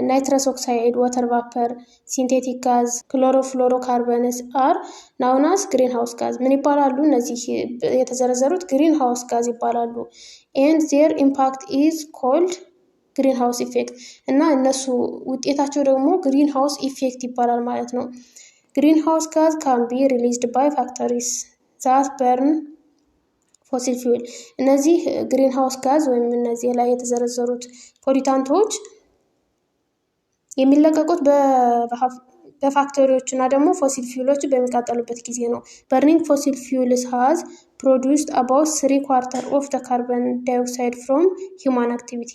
ናይትረስ ኦክሳይድ፣ ዋተር ቫፐር፣ ሲንቴቲክ ጋዝ፣ ክሎሮፍሎሮ ካርበንስ አር ናውናስ ግሪን ሃውስ ጋዝ። ምን ይባላሉ? እነዚህ የተዘረዘሩት ግሪን ሃውስ ጋዝ ይባላሉ። ኤንድ ዜር ኢምፓክት ኢዝ ኮልድ ግሪን ሃውስ ኢፌክት እና እነሱ ውጤታቸው ደግሞ ግሪን ሃውስ ኢፌክት ይባላል ማለት ነው። ግሪን ሃውስ ጋዝ ካን ቢ ሪሊዝድ ባይ ፋክተሪስ ዛት በርን ፎሲል ፊውል። እነዚህ ግሪን ሃውስ ጋዝ ወይም እነዚህ ላይ የተዘረዘሩት ፖሊታንቶች የሚለቀቁት በፋክተሪዎች እና ደግሞ ፎሲል ፊውሎች በሚቃጠሉበት ጊዜ ነው። በርኒንግ ፎሲል ፊውልስ ሃዝ ፕሮዲውስድ አባውት 3/4 ኦፍ ዘ ካርበን ዳይኦክሳይድ ፍሮም ሂውማን አክቲቪቲ።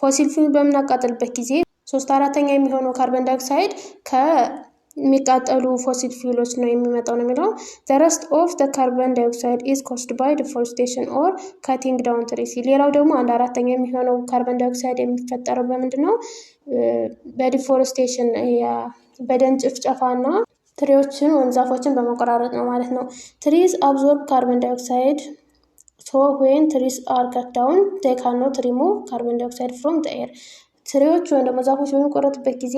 ፎሲል ፊውል በምናቃጠልበት ጊዜ 3/4 የሚሆነው ካርበን ዳይኦክሳይድ ከሚቃጠሉ ፎሲል ፊውሎች ነው የሚመጣው ነው የሚለው። the rest of the carbon dioxide is caused by deforestation or cutting down trees። ሌላው ደግሞ 1/4 የሚሆነው ካርበን ዳይኦክሳይድ የሚፈጠረው በምንድን ነው? በዲፎሬስቴሽን በደን ጭፍጨፋ እና ትሪዎችን ወይም ዛፎችን በመቆራረጥ ነው ማለት ነው። ትሪዝ አብዞርብ ካርበን ዳይኦክሳይድ ሶ when trees are cut down they cannot remove carbon dioxide from the air። ትሪዎች ወይም ደግሞ ዛፎች በሚቆረጡበት ጊዜ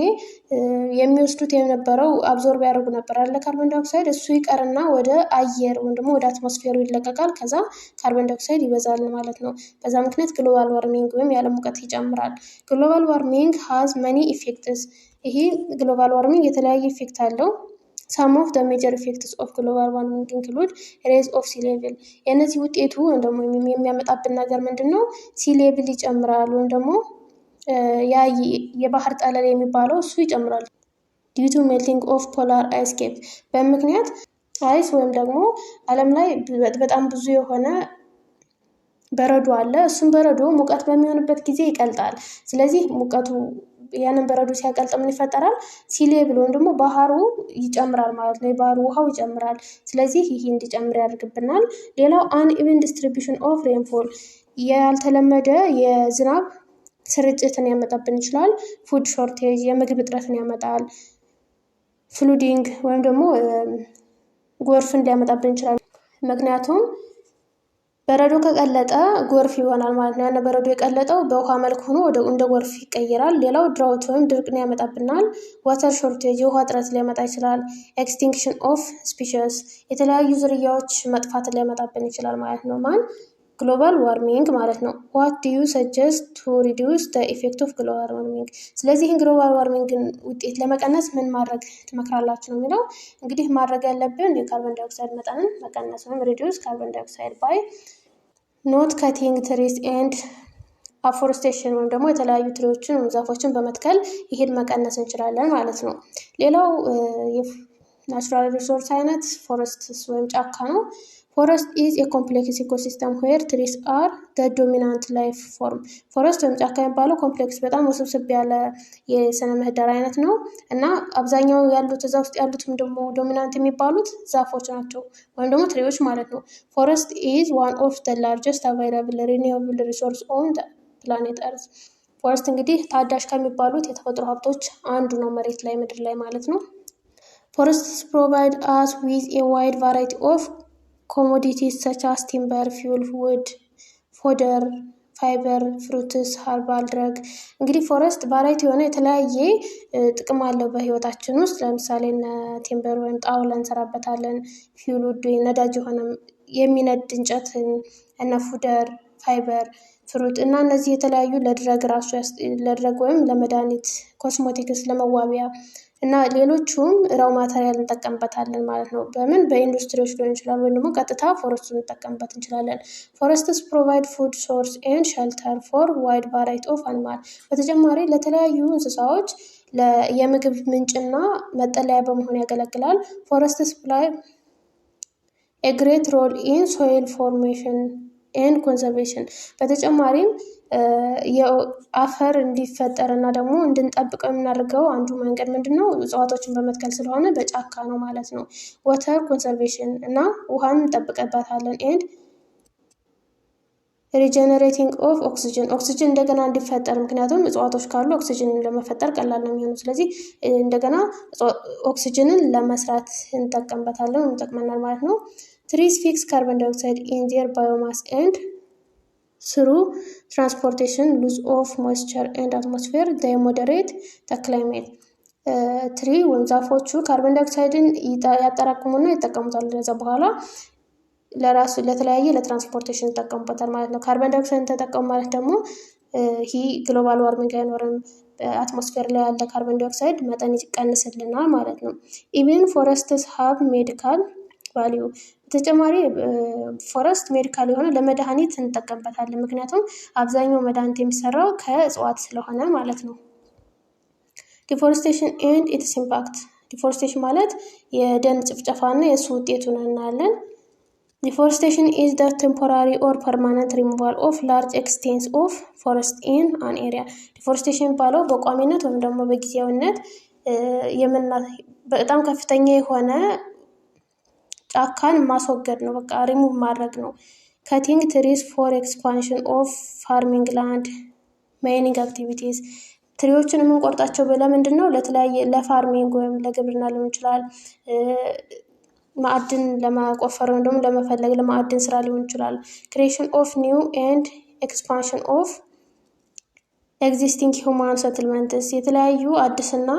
የሚወስዱት የነበረው አብዞርብ ያደርጉ ነበር አለ ካርቦን ዳይኦክሳይድ። እሱ ይቀርና ወደ አየር ወይም ደግሞ ወደ አትሞስፌሩ ይለቀቃል። ከዛ ካርቦን ዳይኦክሳይድ ይበዛል ማለት ነው። በዛ ምክንያት ግሎባል ዋርሚንግ ወይም የዓለም ሙቀት ይጨምራል። ግሎባል ዋርሚንግ ሃዝ መኒ ኢፌክትስ። ይሄ ግሎባል ዋርሚንግ የተለያየ ኢፌክት አለው። ሳም ኦፍ ደ ሜጀር ኢፌክትስ ኦፍ ግሎባል ዋርሚንግ ኢንክሉድ ሬዝ ኦፍ ሲ ሌቭል። የእነዚህ ውጤቱ ወይም ደግሞ የሚያመጣብን ነገር ምንድን ነው? ሲ ሌቭል ይጨምራል ወይም ደግሞ የባህር ጠለል የሚባለው እሱ ይጨምራል። ዲዩ ቱ ሜልቲንግ ኦፍ ፖላር አይስ ኬፕ። በምክንያት አይስ ወይም ደግሞ ዓለም ላይ በጣም ብዙ የሆነ በረዶ አለ። እሱም በረዶ ሙቀት በሚሆንበት ጊዜ ይቀልጣል። ስለዚህ ሙቀቱ ያንን በረዶ ሲያቀልጥ ምን ይፈጠራል? ሲ ሌቭል ወይም ደግሞ ባህሩ ይጨምራል ማለት ነው። የባህሩ ውሃው ይጨምራል። ስለዚህ ይህ እንዲጨምር ያደርግብናል። ሌላው አንኢቨን ዲስትሪቢዩሽን ኦፍ ሬንፎል፣ ያልተለመደ የዝናብ ስርጭትን ያመጣብን ይችላል። ፉድ ሾርቴጅ፣ የምግብ እጥረትን ያመጣል። ፍሉዲንግ ወይም ደግሞ ጎርፍን ሊያመጣብን ይችላል። ምክንያቱም በረዶ ከቀለጠ ጎርፍ ይሆናል ማለት ነው። ያን በረዶ የቀለጠው በውሃ መልክ ሆኖ እንደ ጎርፍ ይቀይራል። ሌላው ድራውት ወይም ድርቅን ያመጣብናል። ዋተር ሾርቴጅ፣ የውሃ እጥረት ሊያመጣ ይችላል። ኤክስቲንክሽን ኦፍ ስፒሽስ፣ የተለያዩ ዝርያዎች መጥፋትን ሊያመጣብን ይችላል ማለት ነው። ግሎባል ዋርሚንግ ማለት ነው። ዋት ዱ ዩ ሰጀስት ቱ ሪዲዩስ ደ ኢፌክት ኦፍ ግሎባል ዋርሚንግ። ስለዚህ ግሎባል ዋርሚንግን ውጤት ለመቀነስ ምን ማድረግ ትመክራላችሁ ነው የሚለው። እንግዲህ ማድረግ ያለብን የካርቦን ዳይኦክሳይድ መጠንን መቀነስ ወይም ሪዲዩስ ካርቦን ዳይኦክሳይድ ባይ ኖት ካቲንግ ትሪስ ኤንድ አፎረስቴሽን ወይም ደግሞ የተለያዩ ትሪዎችን ወይም ዛፎችን በመትከል ይሄን መቀነስ እንችላለን ማለት ነው። ሌላው ናቹራል ሪሶርስ አይነት ፎረስትስ ወይም ጫካ ነው። ፎረስት ኢዝ የኮምፕሌክስ ኢኮሲስተም ዌር ትሪስ አር ደ ዶሚናንት ላይፍ ፎርም። ፎረስት ወይም ጫካ የሚባለው ኮምፕሌክስ በጣም ውስብስብ ያለ የስነ ምህዳር አይነት ነው እና አብዛኛው ያሉት እዛ ውስጥ ያሉትም ደግሞ ዶሚናንት የሚባሉት ዛፎች ናቸው ወይም ደግሞ ትሪዎች ማለት ነው። ፎረስት ኢዝ ዋን ኦፍ ደ ላርጀስት አቫይላብል ሪኒዌብል ሪሶርስ ኦን ፕላኔት እርዝ። ፎረስት እንግዲህ ታዳሽ ከሚባሉት የተፈጥሮ ሀብቶች አንዱ ነው፣ መሬት ላይ ምድር ላይ ማለት ነው። ፎረስትስ ፕሮቫይድ አስ ዊዝ ኤ ዋይድ ቫራይቲ ኦፍ ኮሞዲቲስ ሰች አስ ቲምበር፣ ፊውል፣ ውድ፣ ፎደር፣ ፋይበር፣ ፍሩትስ፣ ሀርባል ድረግ። እንግዲህ ፎረስት ቫራይቲ የሆነ የተለያየ ጥቅም አለው በህይወታችን ውስጥ። ለምሳሌ እነ ቲምበር ወይም ጣውላ እንሰራበታለን። ፊውል፣ ውድ ነዳጅ የሆነ የሚነድ እንጨትን፣ እነ ፉደር፣ ፋይበር፣ ፍሩት እና እነዚህ የተለያዩ ለድረግ ወይም ለመድኃኒት፣ ኮስሞቲክስ፣ ለመዋቢያ እና ሌሎቹም ራው ማተሪያል እንጠቀምበታለን ማለት ነው። በምን በኢንዱስትሪዎች ሊሆን ይችላል ወይም ደግሞ ቀጥታ ፎረስቱ እንጠቀምበት እንችላለን። ፎረስትስ ፕሮቫይድ ፉድ ሶርስ ኤንድ ሸልተር ፎር ዋይድ ቫራይቲ ኦፍ አኒማል። በተጨማሪ ለተለያዩ እንስሳዎች የምግብ ምንጭና መጠለያ በመሆን ያገለግላል። ፎረስትስ ፕላይ ኤ ግሬት ሮል ኢን ሶይል ፎርሜሽን ኤንድ ኮንዘርቬሽን። በተጨማሪም የአፈር እንዲፈጠር እና ደግሞ እንድንጠብቀው የምናደርገው አንዱ መንገድ ምንድን ነው? እጽዋቶችን በመትከል ስለሆነ በጫካ ነው ማለት ነው። ወተር ኮንዘርቬሽን እና ውሃን እንጠብቅበታለን። ኤንድ ሪጀነሬቲንግ ኦፍ ኦክሲጅን፣ ኦክሲጅን እንደገና እንዲፈጠር፣ ምክንያቱም እጽዋቶች ካሉ ኦክሲጅን ለመፈጠር ቀላል ነው የሚሆኑ። ስለዚህ እንደገና ኦክሲጅንን ለመስራት እንጠቀምበታለን፣ እንጠቅመናል ማለት ነው። ትሪስ ፊክስ ካርቦን ዳይኦክሳይድ ኢን ዜር ባዮማስ ኤንድ ስሩ ትራንስፖርቴሽን ሉዝ ኦፍ ሞይስቸር ኤንድ አትሞስፌር ዴይ ሞዴሬት ደ ክላይሜት። ትሪ ወይም ዛፎቹ ካርቦን ዳይኦክሳይድን ያጠራቅሙና ይጠቀሙታል። ከዛ በኋላ ለራሱ ለተለያየ ለትራንስፖርቴሽን ይጠቀሙበታል ማለት ነው። ካርቦን ዳይኦክሳይድን ተጠቀሙ ማለት ደግሞ ይህ ግሎባል ዋርሚንግ አይኖርም። አትሞስፌር ላይ ያለ ካርቦን ዳይኦክሳይድ መጠን ይቀንስልናል ማለት ነው። ኢቭን ፎረስትስ ሃቭ ሜዲካል ቫሊዩ። በተጨማሪ ፎረስት ሜዲካል የሆነ ለመድኃኒት እንጠቀምበታለን። ምክንያቱም አብዛኛው መድኃኒት የሚሰራው ከእጽዋት ስለሆነ ማለት ነው። ዲፎሬስቴሽን ኤንድ ኢትስ ኢምፓክት። ዲፎሬስቴሽን ማለት የደን ጭፍጨፋ እና የእሱ ውጤቱን እናያለን። ዲፎሬስቴሽን ኢዝ ደ ቴምፖራሪ ኦር ፐርማነንት ሪሙቫል ኦፍ ላርጅ ኤክስቴንስ ኦፍ ፎረስት ኢን አን ኤሪያ። ዲፎሬስቴሽን የሚባለው በቋሚነት ወይም ደግሞ በጊዜያዊነት በጣም ከፍተኛ የሆነ ጫካን ማስወገድ ነው። በቃ ሪሙቭ ማድረግ ነው። ከቲንግ ትሪስ ፎር ኤክስፓንሽን ኦፍ ፋርሚንግ ላንድ ማይኒንግ አክቲቪቲስ። ትሪዎችን የምንቆርጣቸው ለምንድን ነው? ለተለያየ ለፋርሚንግ ወይም ለግብርና ሊሆን ይችላል። ማዕድን ለማቆፈር ወይም ደግሞ ለመፈለግ ለማዕድን ስራ ሊሆን ይችላል። ክሬሽን ኦፍ ኒው ኤንድ ኤክስፓንሽን ኦፍ ኤግዚስቲንግ ሂውማን ሴትልመንትስ የተለያዩ አዲስና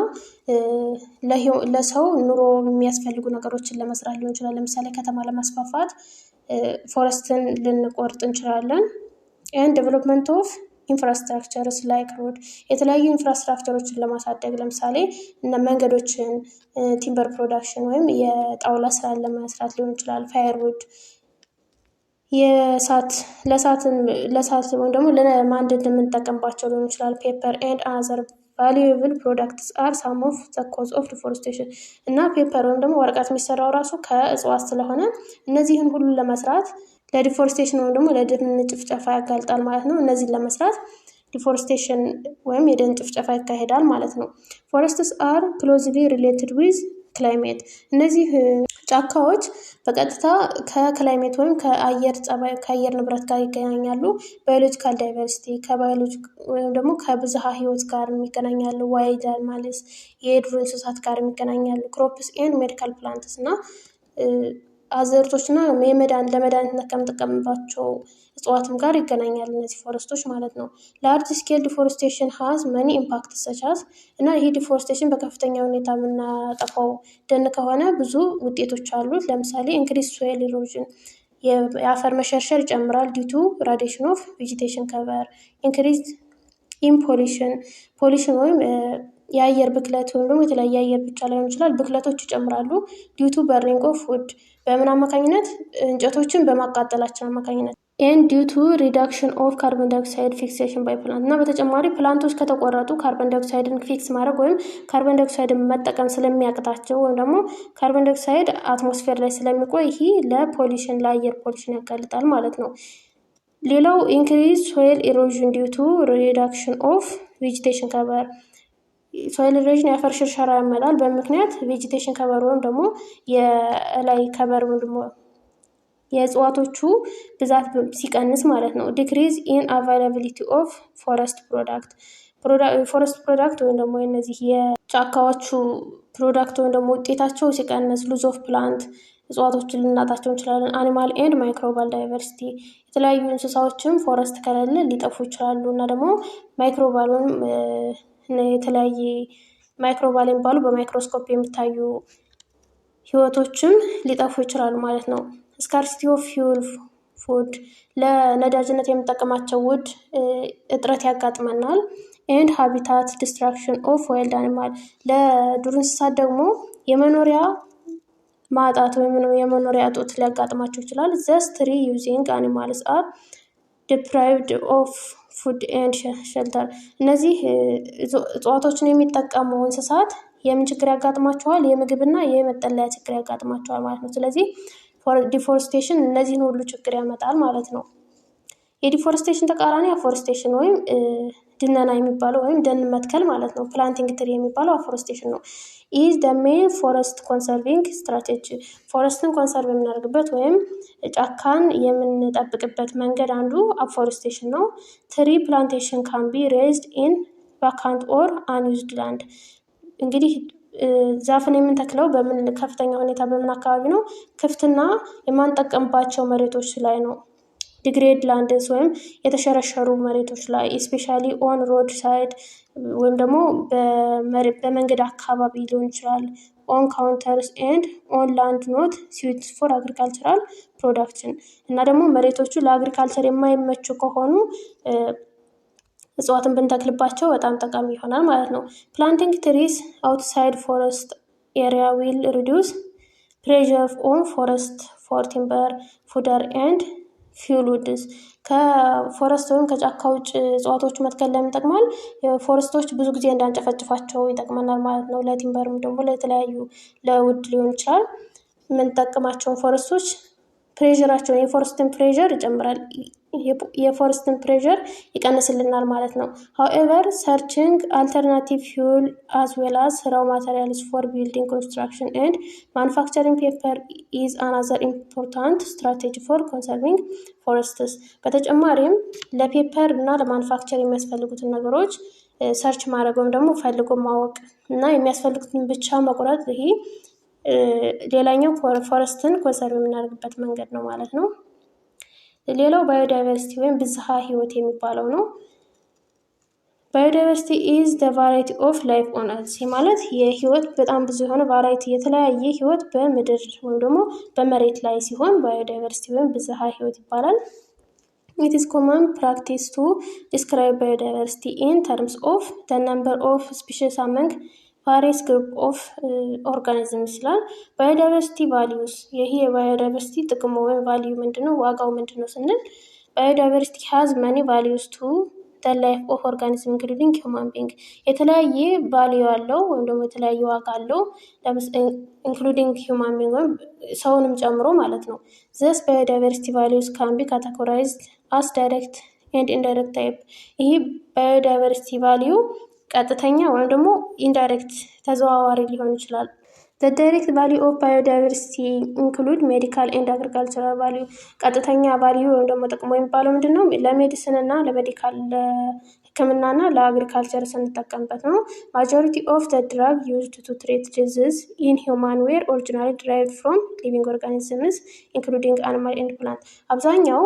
ለሰው ኑሮ የሚያስፈልጉ ነገሮችን ለመስራት ሊሆን ይችላል። ለምሳሌ ከተማ ለማስፋፋት ፎረስትን ልንቆርጥ እንችላለን። ኤንድ ዴቨሎፕመንት ኦፍ ኢንፍራስትራክቸርስ ላይክ ሮድ የተለያዩ ኢንፍራስትራክቸሮችን ለማሳደግ ለምሳሌ መንገዶችን፣ ቲምበር ፕሮዳክሽን ወይም የጣውላ ስራን ለመስራት ሊሆን ይችላል። ፋየርውድ ለእሳት ወይም ደግሞ ለማንደድ የምንጠቀምባቸው ሊሆን ይችላል። ፔፐር ኤንድ አዘር ቫሉዌብል ፕሮዳክትስ አር ሳም ኦፍ ዘ ኮዝ ኦፍ ዲፎረስቴሽን እና ፔፐር ወይም ደግሞ ወረቀት የሚሰራው ራሱ ከእጽዋት ስለሆነ እነዚህን ሁሉ ለመስራት ለዲፎረስቴሽን ወይም ደግሞ ለደን ጭፍጨፋ ያጋልጣል ማለት ነው። እነዚህን ለመስራት ዲፎረስቴሽን ወይም የደን ጭፍጨፋ ይካሄዳል ማለት ነው። ፎረስትስ አር ክሎዝሊ ሪሌትድ ዊዝ ክላይሜት እነዚህ ጫካዎች በቀጥታ ከክላይሜት ወይም ከአየር ንብረት ጋር ይገናኛሉ። ባዮሎጂካል ዳይቨርሲቲ ወይም ደግሞ ከብዝሃ ህይወት ጋር የሚገናኛሉ። ዋይልድ አኒማልስ የዱር እንስሳት ጋር የሚገናኛሉ። ክሮፕስ ኤንድ ሜዲካል ፕላንትስ እና አዝርዕቶች እና ለመድኃኒትነት ከምንጠቀምባቸው እጽዋትም ጋር ይገናኛሉ እነዚህ ፎረስቶች ማለት ነው። ላርጅ ስኬል ዲፎረስቴሽን ሃዝ መኒ ኢምፓክት ሰቻስ እና ይህ ዲፎረስቴሽን በከፍተኛ ሁኔታ የምናጠፋው ደን ከሆነ ብዙ ውጤቶች አሉት። ለምሳሌ ኢንክሪዝ ሶይል ኢሮዥን የአፈር መሸርሸር ይጨምራል። ዲቱ ራዲሽን ኦፍ ቬጂቴሽን ከቨር ኢንክሪዝ ኢን ፖሊሽን ወይም የአየር ብክለት ወይም ደግሞ የተለያየ አየር ብቻ ላይሆን ይችላል ብክለቶች ይጨምራሉ። ዲቱ በርኒንግ ኦፍ ውድ በምን አማካኝነት እንጨቶችን በማቃጠላቸው አማካኝነት ኤንድ ዲቱ ሪዳክሽን ኦፍ ካርቦን ዳይኦክሳይድ ፊክሴሽን ባይ ፕላንት እና በተጨማሪ ፕላንቶች ከተቆረጡ ካርቦን ዳይኦክሳይድን ፊክስ ማድረግ ወይም ካርቦን ዳይኦክሳይድን መጠቀም ስለሚያቅታቸው ወይም ደግሞ ካርቦን ዳይኦክሳይድ አትሞስፌር ላይ ስለሚቆይ ይህ ለፖሊሽን ለአየር ፖሊሽን ያጋልጣል ማለት ነው። ሌላው ኢንክሪዝ ሶይል ኢሮዥን ዲቱ ሪዳክሽን ኦፍ ቬጂቴሽን ከቨር ሶይል ኢሮዥን የአፈር ሽርሸራ ያመጣል በምክንያት ቬጂቴሽን ከቨር ወይም ደግሞ የላይ ከቨር ወይም ደግሞ የእጽዋቶቹ ብዛት ሲቀንስ ማለት ነው። ዲክሪዝ ኢን አቫይላቢሊቲ ኦፍ ፎረስት ፕሮዳክት ወይም ደግሞ እነዚህ የጫካዎቹ ፕሮዳክት ወይም ደግሞ ውጤታቸው ሲቀንስ ሉዝ ኦፍ ፕላንት እጽዋቶችን ልናጣቸው እንችላለን። አኒማል ኤንድ ማይክሮባል ዳይቨርሲቲ የተለያዩ እንስሳዎችም ፎረስት ከሌለ ሊጠፉ ይችላሉ እና ደግሞ ማይክሮባል ወይም የተለያየ ማይክሮባል የሚባሉ በማይክሮስኮፕ የሚታዩ ህይወቶችም ሊጠፉ ይችላሉ ማለት ነው። ስካርሲቲ ኦፍ ፊውል ፉድ ለነዳጅነት የምንጠቀማቸው ውድ እጥረት ያጋጥመናል። ኤንድ ሃቢታት ዲስትራክሽን ኦፍ ዋይልድ አኒማል ለዱር እንስሳት ደግሞ የመኖሪያ ማጣት ወይም የመኖሪያ እጦት ሊያጋጥማቸው ይችላል። ዘስ ትሪ ዩዚንግ አኒማልስ አር ዲፕራይቭድ ኦፍ ፉድ ኤንድ ሸልተር እነዚህ እጽዋቶችን የሚጠቀሙ እንስሳት የምን ችግር ያጋጥማቸዋል? የምግብና የመጠለያ ችግር ያጋጥማቸዋል ማለት ነው። ስለዚህ ዲፎረስቴሽን እነዚህን ሁሉ ችግር ያመጣል ማለት ነው። የዲፎረስቴሽን ተቃራኒ አፎረስቴሽን ወይም ድነና የሚባለው ወይም ደን መትከል ማለት ነው። ፕላንቲንግ ትሪ የሚባለው አፎረስቴሽን ነው። ኢዝ ደ ሜን ፎረስት ኮንሰርቪንግ ስትራቴጂ ፎረስትን ኮንሰርቭ የምናደርግበት ወይም ጫካን የምንጠብቅበት መንገድ አንዱ አፎረስቴሽን ነው። ትሪ ፕላንቴሽን ካን ቢ ሬዝድ ኢን ቫካንት ኦር አንዩዝድ ላንድ እንግዲህ ዛፍን የምንተክለው ከፍተኛ ሁኔታ በምን አካባቢ ነው? ክፍትና የማንጠቀምባቸው መሬቶች ላይ ነው። ዲግሬድ ላንድስ ወይም የተሸረሸሩ መሬቶች ላይ ስፔሻሊ ኦን ሮድ ሳይድ ወይም ደግሞ በመንገድ አካባቢ ሊሆን ይችላል። ኦን ካውንተርስ ኤንድ ኦን ላንድ ኖት ስዊት ፎር አግሪካልቸራል ፕሮዳክሽን እና ደግሞ መሬቶቹ ለአግሪካልቸር የማይመቹ ከሆኑ እጽዋትን ብንተክልባቸው በጣም ጠቃሚ ይሆናል ማለት ነው። ፕላንቲንግ ትሪስ አውትሳይድ ፎረስት ኤሪያ ዊል ሪዲዩስ ፕሬዠር ኦን ፎረስት ፎር ቲምበር ፉደር ኤንድ ፊውል ውድስ ከፎረስት ወይም ከጫካ ውጭ እጽዋቶች መትከል ለምን ይጠቅማል? ፎረስቶች ብዙ ጊዜ እንዳንጨፈጭፋቸው ይጠቅመናል ማለት ነው። ለቲምበርም ደግሞ ለተለያዩ ለውድ ሊሆን ይችላል የምንጠቅማቸውን ፎረስቶች ፕሬዠራቸውን የፎረስትን ፕሬዠር ይጨምራል የፎረስትን ፕሬዠር ይቀንስልናል ማለት ነው። however searching alternative fuel as well as raw materials for building construction and manufacturing paper is another important strategy for conserving forests በተጨማሪም ለፔፐር እና ለማኑፋክቸር የሚያስፈልጉትን ነገሮች ሰርች ማድረግ ወይም ደግሞ ፈልጎ ማወቅ እና የሚያስፈልጉትን ብቻ መቁረጥ ይሄ ሌላኛው ፎረስትን ኮንሰርቭ የምናደርግበት መንገድ ነው ማለት ነው። ሌላው ባዮዳይቨርሲቲ ወይም ብዝሃ ህይወት የሚባለው ነው። ባዮዳይቨርሲቲ ኢዝ ዘ ቫራይቲ ኦፍ ላይፍ ኦን እርዝ ማለት የህይወት በጣም ብዙ የሆነ ቫራይቲ የተለያየ ህይወት በምድር ወይም ደግሞ በመሬት ላይ ሲሆን ባዮዳይቨርሲቲ ወይም ብዝሃ ህይወት ይባላል። It is common practice to describe biodiversity in terms of the number of species among various group of organisms ይላል። ባዮዳይቨርሲቲ ቫሊዩስ ይሄ የባዮዳይቨርሲቲ ጥቅሙ ወይም ቫሊዩ ምንድነው ዋጋው ምንድነው ስንል ባዮዳይቨርሲቲ has many values to the life of organism including human being የተለያየ ቫሊዩ አለው ወይም ደግሞ የተለያየ ዋጋ አለው including human being ወይም ሰውንም ጨምሮ ማለት ነው። Thus biodiversity values can be categorized as direct and indirect type ይሄ ባዮዳይቨርሲቲ ቫሊዩ ቀጥተኛ ወይም ደግሞ ኢንዳይሬክት ተዘዋዋሪ ሊሆን ይችላል። The direct value of biodiversity include medical and agricultural value ቀጥተኛ ቫሊዩ ወይም ደግሞ ጥቅሙ የሚባለው ምንድነው ለሜዲሲን እና ለሜዲካል ሕክምናና ለአግሪካልቸር ስንጠቀምበት ነው። Majority of the drug used to treat diseases in human were originally derived from living organisms including animal and plant አብዛኛው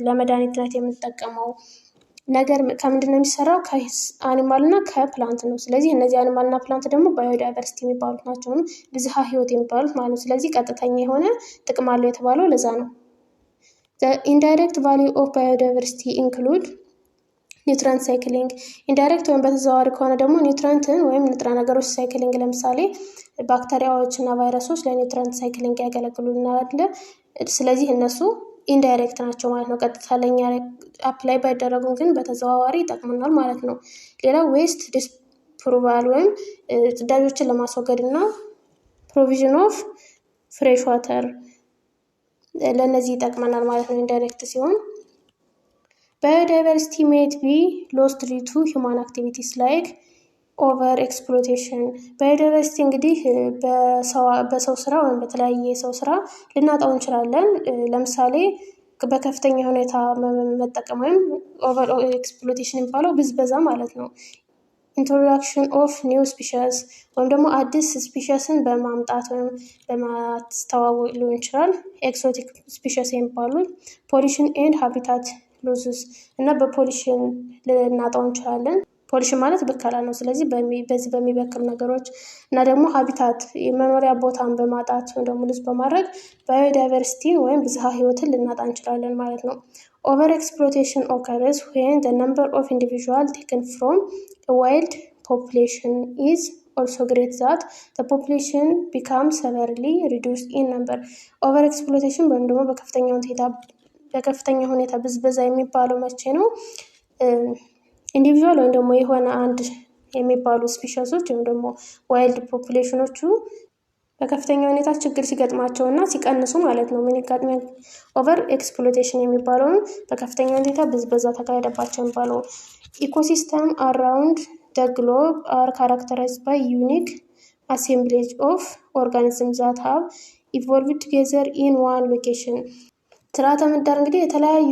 ለመድኃኒትነት የምንጠቀመው ነገር ከምንድን ነው የሚሰራው ከአኒማል እና ከፕላንት ነው። ስለዚህ እነዚህ አኒማል እና ፕላንት ደግሞ ባዮዳይቨርሲቲ የሚባሉት ናቸው ብዝሃ ህይወት የሚባሉት ማለት ነው። ስለዚህ ቀጥተኛ የሆነ ጥቅም አለው የተባለው ለዛ ነው። The indirect value of biodiversity include ኒውትራንት ሳይክሊንግ ኢንዳይሬክት ወይም በተዘዋዋሪ ከሆነ ደግሞ ኒውትራንትን ወይም ንጥረ ነገሮች ሳይክሊንግ ለምሳሌ ባክቴሪያዎች እና ቫይረሶች ለኒውትራንት ሳይክሊንግ ያገለግሉናል። ስለዚህ እነሱ ኢንዳይሬክት ናቸው ማለት ነው። ቀጥታ ለኛ አፕላይ ባይደረጉም ግን በተዘዋዋሪ ይጠቅሙናል ማለት ነው። ሌላው ዌስት ዲስፖዛል ወይም ጽዳጆችን ለማስወገድ እና ፕሮቪዥን ኦፍ ፍሬሽ ዋተር ለነዚህ ይጠቅመናል ማለት ነው ኢንዳይሬክት ሲሆን። Biodiversity may be lost due to human activities like over exploitation ባዮዳይቨርሲቲ እንግዲህ በሰው ስራ ወይም በተለያየ ሰው ስራ ልናጣው እንችላለን። ለምሳሌ በከፍተኛ ሁኔታ መጠቀም ወይም ኦቨር ኤክስፕሎይቴሽን የሚባለው ብዝበዛ ማለት ነው። ኢንትሮዳክሽን ኦፍ ኒው ስፒሺስ ወይም ደግሞ አዲስ ስፒሺስን በማምጣት ወይም በማስተዋወቅ ሊሆን ይችላል። ኤክሶቲክ ስፒሺስ የሚባሉት ፖሊሽን ኤንድ ሃቢታት ሎዝስ እና በፖሊሽን ልናጣው እንችላለን። ፖሊሽን ማለት ብከላ ነው። ስለዚህ በዚህ በሚበክሉ ነገሮች እና ደግሞ ሃቢታት የመኖሪያ ቦታን በማጣት ወይም ደግሞ ሉዝ በማድረግ ባዮዳይቨርሲቲ ወይም ብዝሃ ህይወትን ልናጣ እንችላለን ማለት ነው። ኦቨር ኤክስፕሎይቴሽን occurs when the number of individuals taken from a wild population is also great that the population becomes severely reduced in number ኦቨር ኤክስፕሎይቴሽን ወይም ደግሞ በከፍተኛ ሁኔታ ብዝበዛ የሚባለው መቼ ነው? ኢንዲቪጁዋል ወይም ደግሞ የሆነ አንድ የሚባሉ ስፒሺሶች ወይም ደግሞ ዋይልድ ፖፑሌሽኖቹ በከፍተኛ ሁኔታ ችግር ሲገጥማቸውና ሲቀንሱ ማለት ነው። ምን ይጋጥማል? ኦቨር ኤክስፕሎይቴሽን የሚባለው በከፍተኛ ሁኔታ ብዝበዛ ተካሄደባቸው የሚባለው። ኢኮሲስተም አራውንድ the globe are characterized by unique assemblage of organisms that have evolved together in one location ስርዓተ ምህዳር እንግዲህ የተለያዩ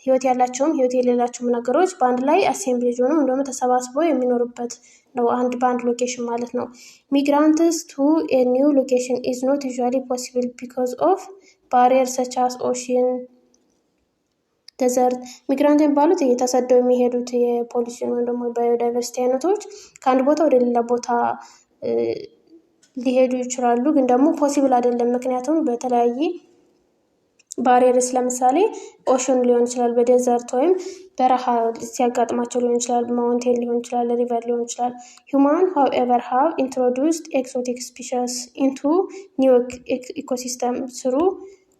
ህይወት ያላቸውም ህይወት የሌላቸውም ነገሮች በአንድ ላይ አሴምብሌጅ ሆነው እንደውም ተሰባስበው የሚኖሩበት ነው በአንድ ሎኬሽን ማለት ነው። Migrants to a new location is not usually possible because of barriers such as ocean, desert. ሚግራንት የሚባሉት እየተሰደው የሚሄዱት የፖሊሽን ወይም ደግሞ ባዮዳይቨርሲቲ አይነቶች ከአንድ ቦታ ወደ ሌላ ቦታ ሊሄዱ ይችላሉ ግን ደግሞ ፖሲብል አይደለም። ምክንያቱም በተለያየ ባሪየርስ ለምሳሌ ኦሽን ሊሆን ይችላል በዴዘርት ወይም በረሃ ሲያጋጥማቸው ሊሆን ይችላል ማውንቴን ሊሆን ይችላል ሪቨር ሊሆን ይችላል። Human however have introduced exotic species into new ecosystem through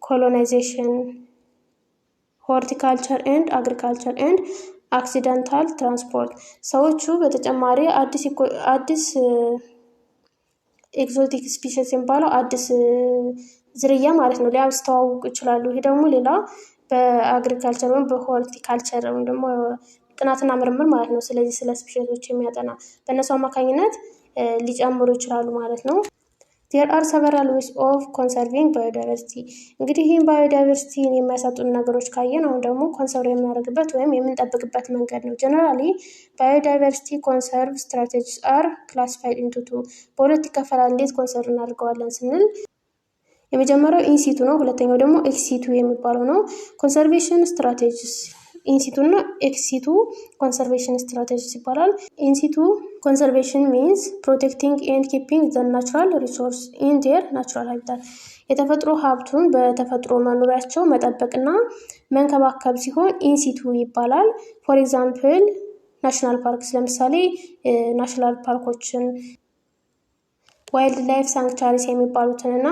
colonization, horticulture and agriculture and accidental transport ሰዎቹ በተጨማሪ አዲስ ኤክዞቲክ ስፒሺስ የሚባለው አዲስ ዝርያ ማለት ነው ሊያስተዋውቁ ይችላሉ። ይሄ ደግሞ ሌላ በአግሪካልቸር ወይም በሆርቲካልቸር ወይም ደግሞ ጥናትና ምርምር ማለት ነው። ስለዚህ ስለ ስፒሺሶች የሚያጠና በእነሱ አማካኝነት ሊጨምሩ ይችላሉ ማለት ነው። There are several ways of conserving biodiversity እንግዲህ ይህን ባዮዳይቨርሲቲ የሚያሳጡን ነገሮች ካየን አሁን ደግሞ ኮንሰርቭ የምናደርግበት ወይም የምንጠብቅበት መንገድ ነው። ጀነራሊ biodiversity conserve strategies are classified into two በሁለት ይከፈላል። እንዴት ኮንሰርቭ እናደርገዋለን ስንል የመጀመሪያው ኢንሲቱ ነው፣ ሁለተኛው ደግሞ ኤክሲቱ የሚባለው ነው። ኮንሰርቬሽን ስትራቴጂስ ኢንሲቱ እና ኤክሲቱ ኮንሰርቬሽን ስትራቴጂስ ይባላል። ኢንሲቱ ኮንሰርቬሽን ሚንስ ፕሮቴክቲንግ ኤንድ ኪፒንግ ዘ ናቹራል ሪሶርስ ኢን ዴር ናቹራል ሃቢታት የተፈጥሮ ሀብቱን በተፈጥሮ መኖሪያቸው መጠበቅና መንከባከብ ሲሆን ኢንሲቱ ይባላል። ፎር ኤግዛምፕል ናሽናል ፓርክስ ለምሳሌ ናሽናል ፓርኮችን ዋይልድ ላይፍ ሳንክቹዋሪስ የሚባሉትን እና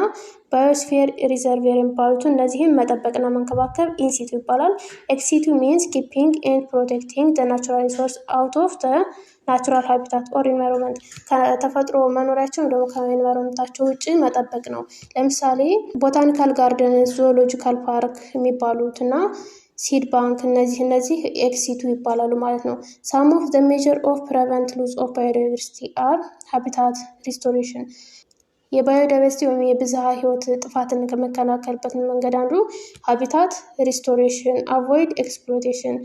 ባዮስፌር ሪዘርቬር የሚባሉትን እነዚህም መጠበቅና መንከባከብ ኢንሲቱ ይባላል። ኤክሲቱ ሚንስ ኪፒንግ ኤንድ ፕሮቴክቲንግ ዘ ናቹራል ሪሶርስ አውት ኦፍ ዘ ናቹራል ሃቢታት ኦር ኢንቫይሮንመንት ከተፈጥሮ መኖሪያቸው ደግሞ ከኢንቫይሮንመንታቸው ውጭ መጠበቅ ነው። ለምሳሌ ቦታኒካል ጋርደን፣ ዞኦሎጂካል ፓርክ የሚባሉት እና ሲድ ባንክ እነዚህ ኤክሲቱ ይባላሉ ማለት ነው። ሳም ኦፍ ዘ ሜጀር ኦፍ ፕሪቨንት ሉዝ ኦፍ ባዮዳይቨርሲቲ አር ሃቢታት ሪስቶሬሽን የባዮዳይቨርሲቲ ወይም የብዝሃ ህይወት ጥፋትን ከመከላከልበት መንገድ አንዱ ሃቢታት ሪስቶሬሽን፣ አቮይድ ኤክስፕሎይቴሽን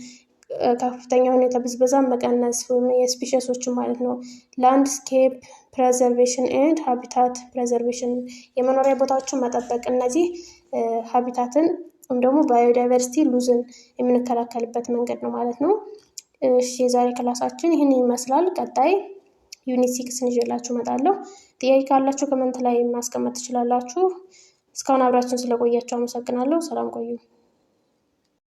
ከፍተኛ ሁኔታ ብዝበዛን መቀነስ ወይም የስፒሸሶችን ማለት ነው። ላንድስኬፕ ፕሬዘርቬሽን ኤንድ ሃቢታት ፕሬዘርቬሽን የመኖሪያ ቦታዎችን መጠበቅ እነዚህ ሃቢታትን ወይም ደግሞ ባዮዳይቨርሲቲ ሉዝን የምንከላከልበት መንገድ ነው ማለት ነው። የዛሬ ክላሳችን ይህንን ይመስላል። ቀጣይ ዩኒት 6 ይዤላችሁ እመጣለሁ። ጥያቄ ካላችሁ ኮመንት ላይ ማስቀመጥ ትችላላችሁ። እስካሁን አብራችሁን ስለቆያችሁ አመሰግናለሁ። ሰላም ቆዩ።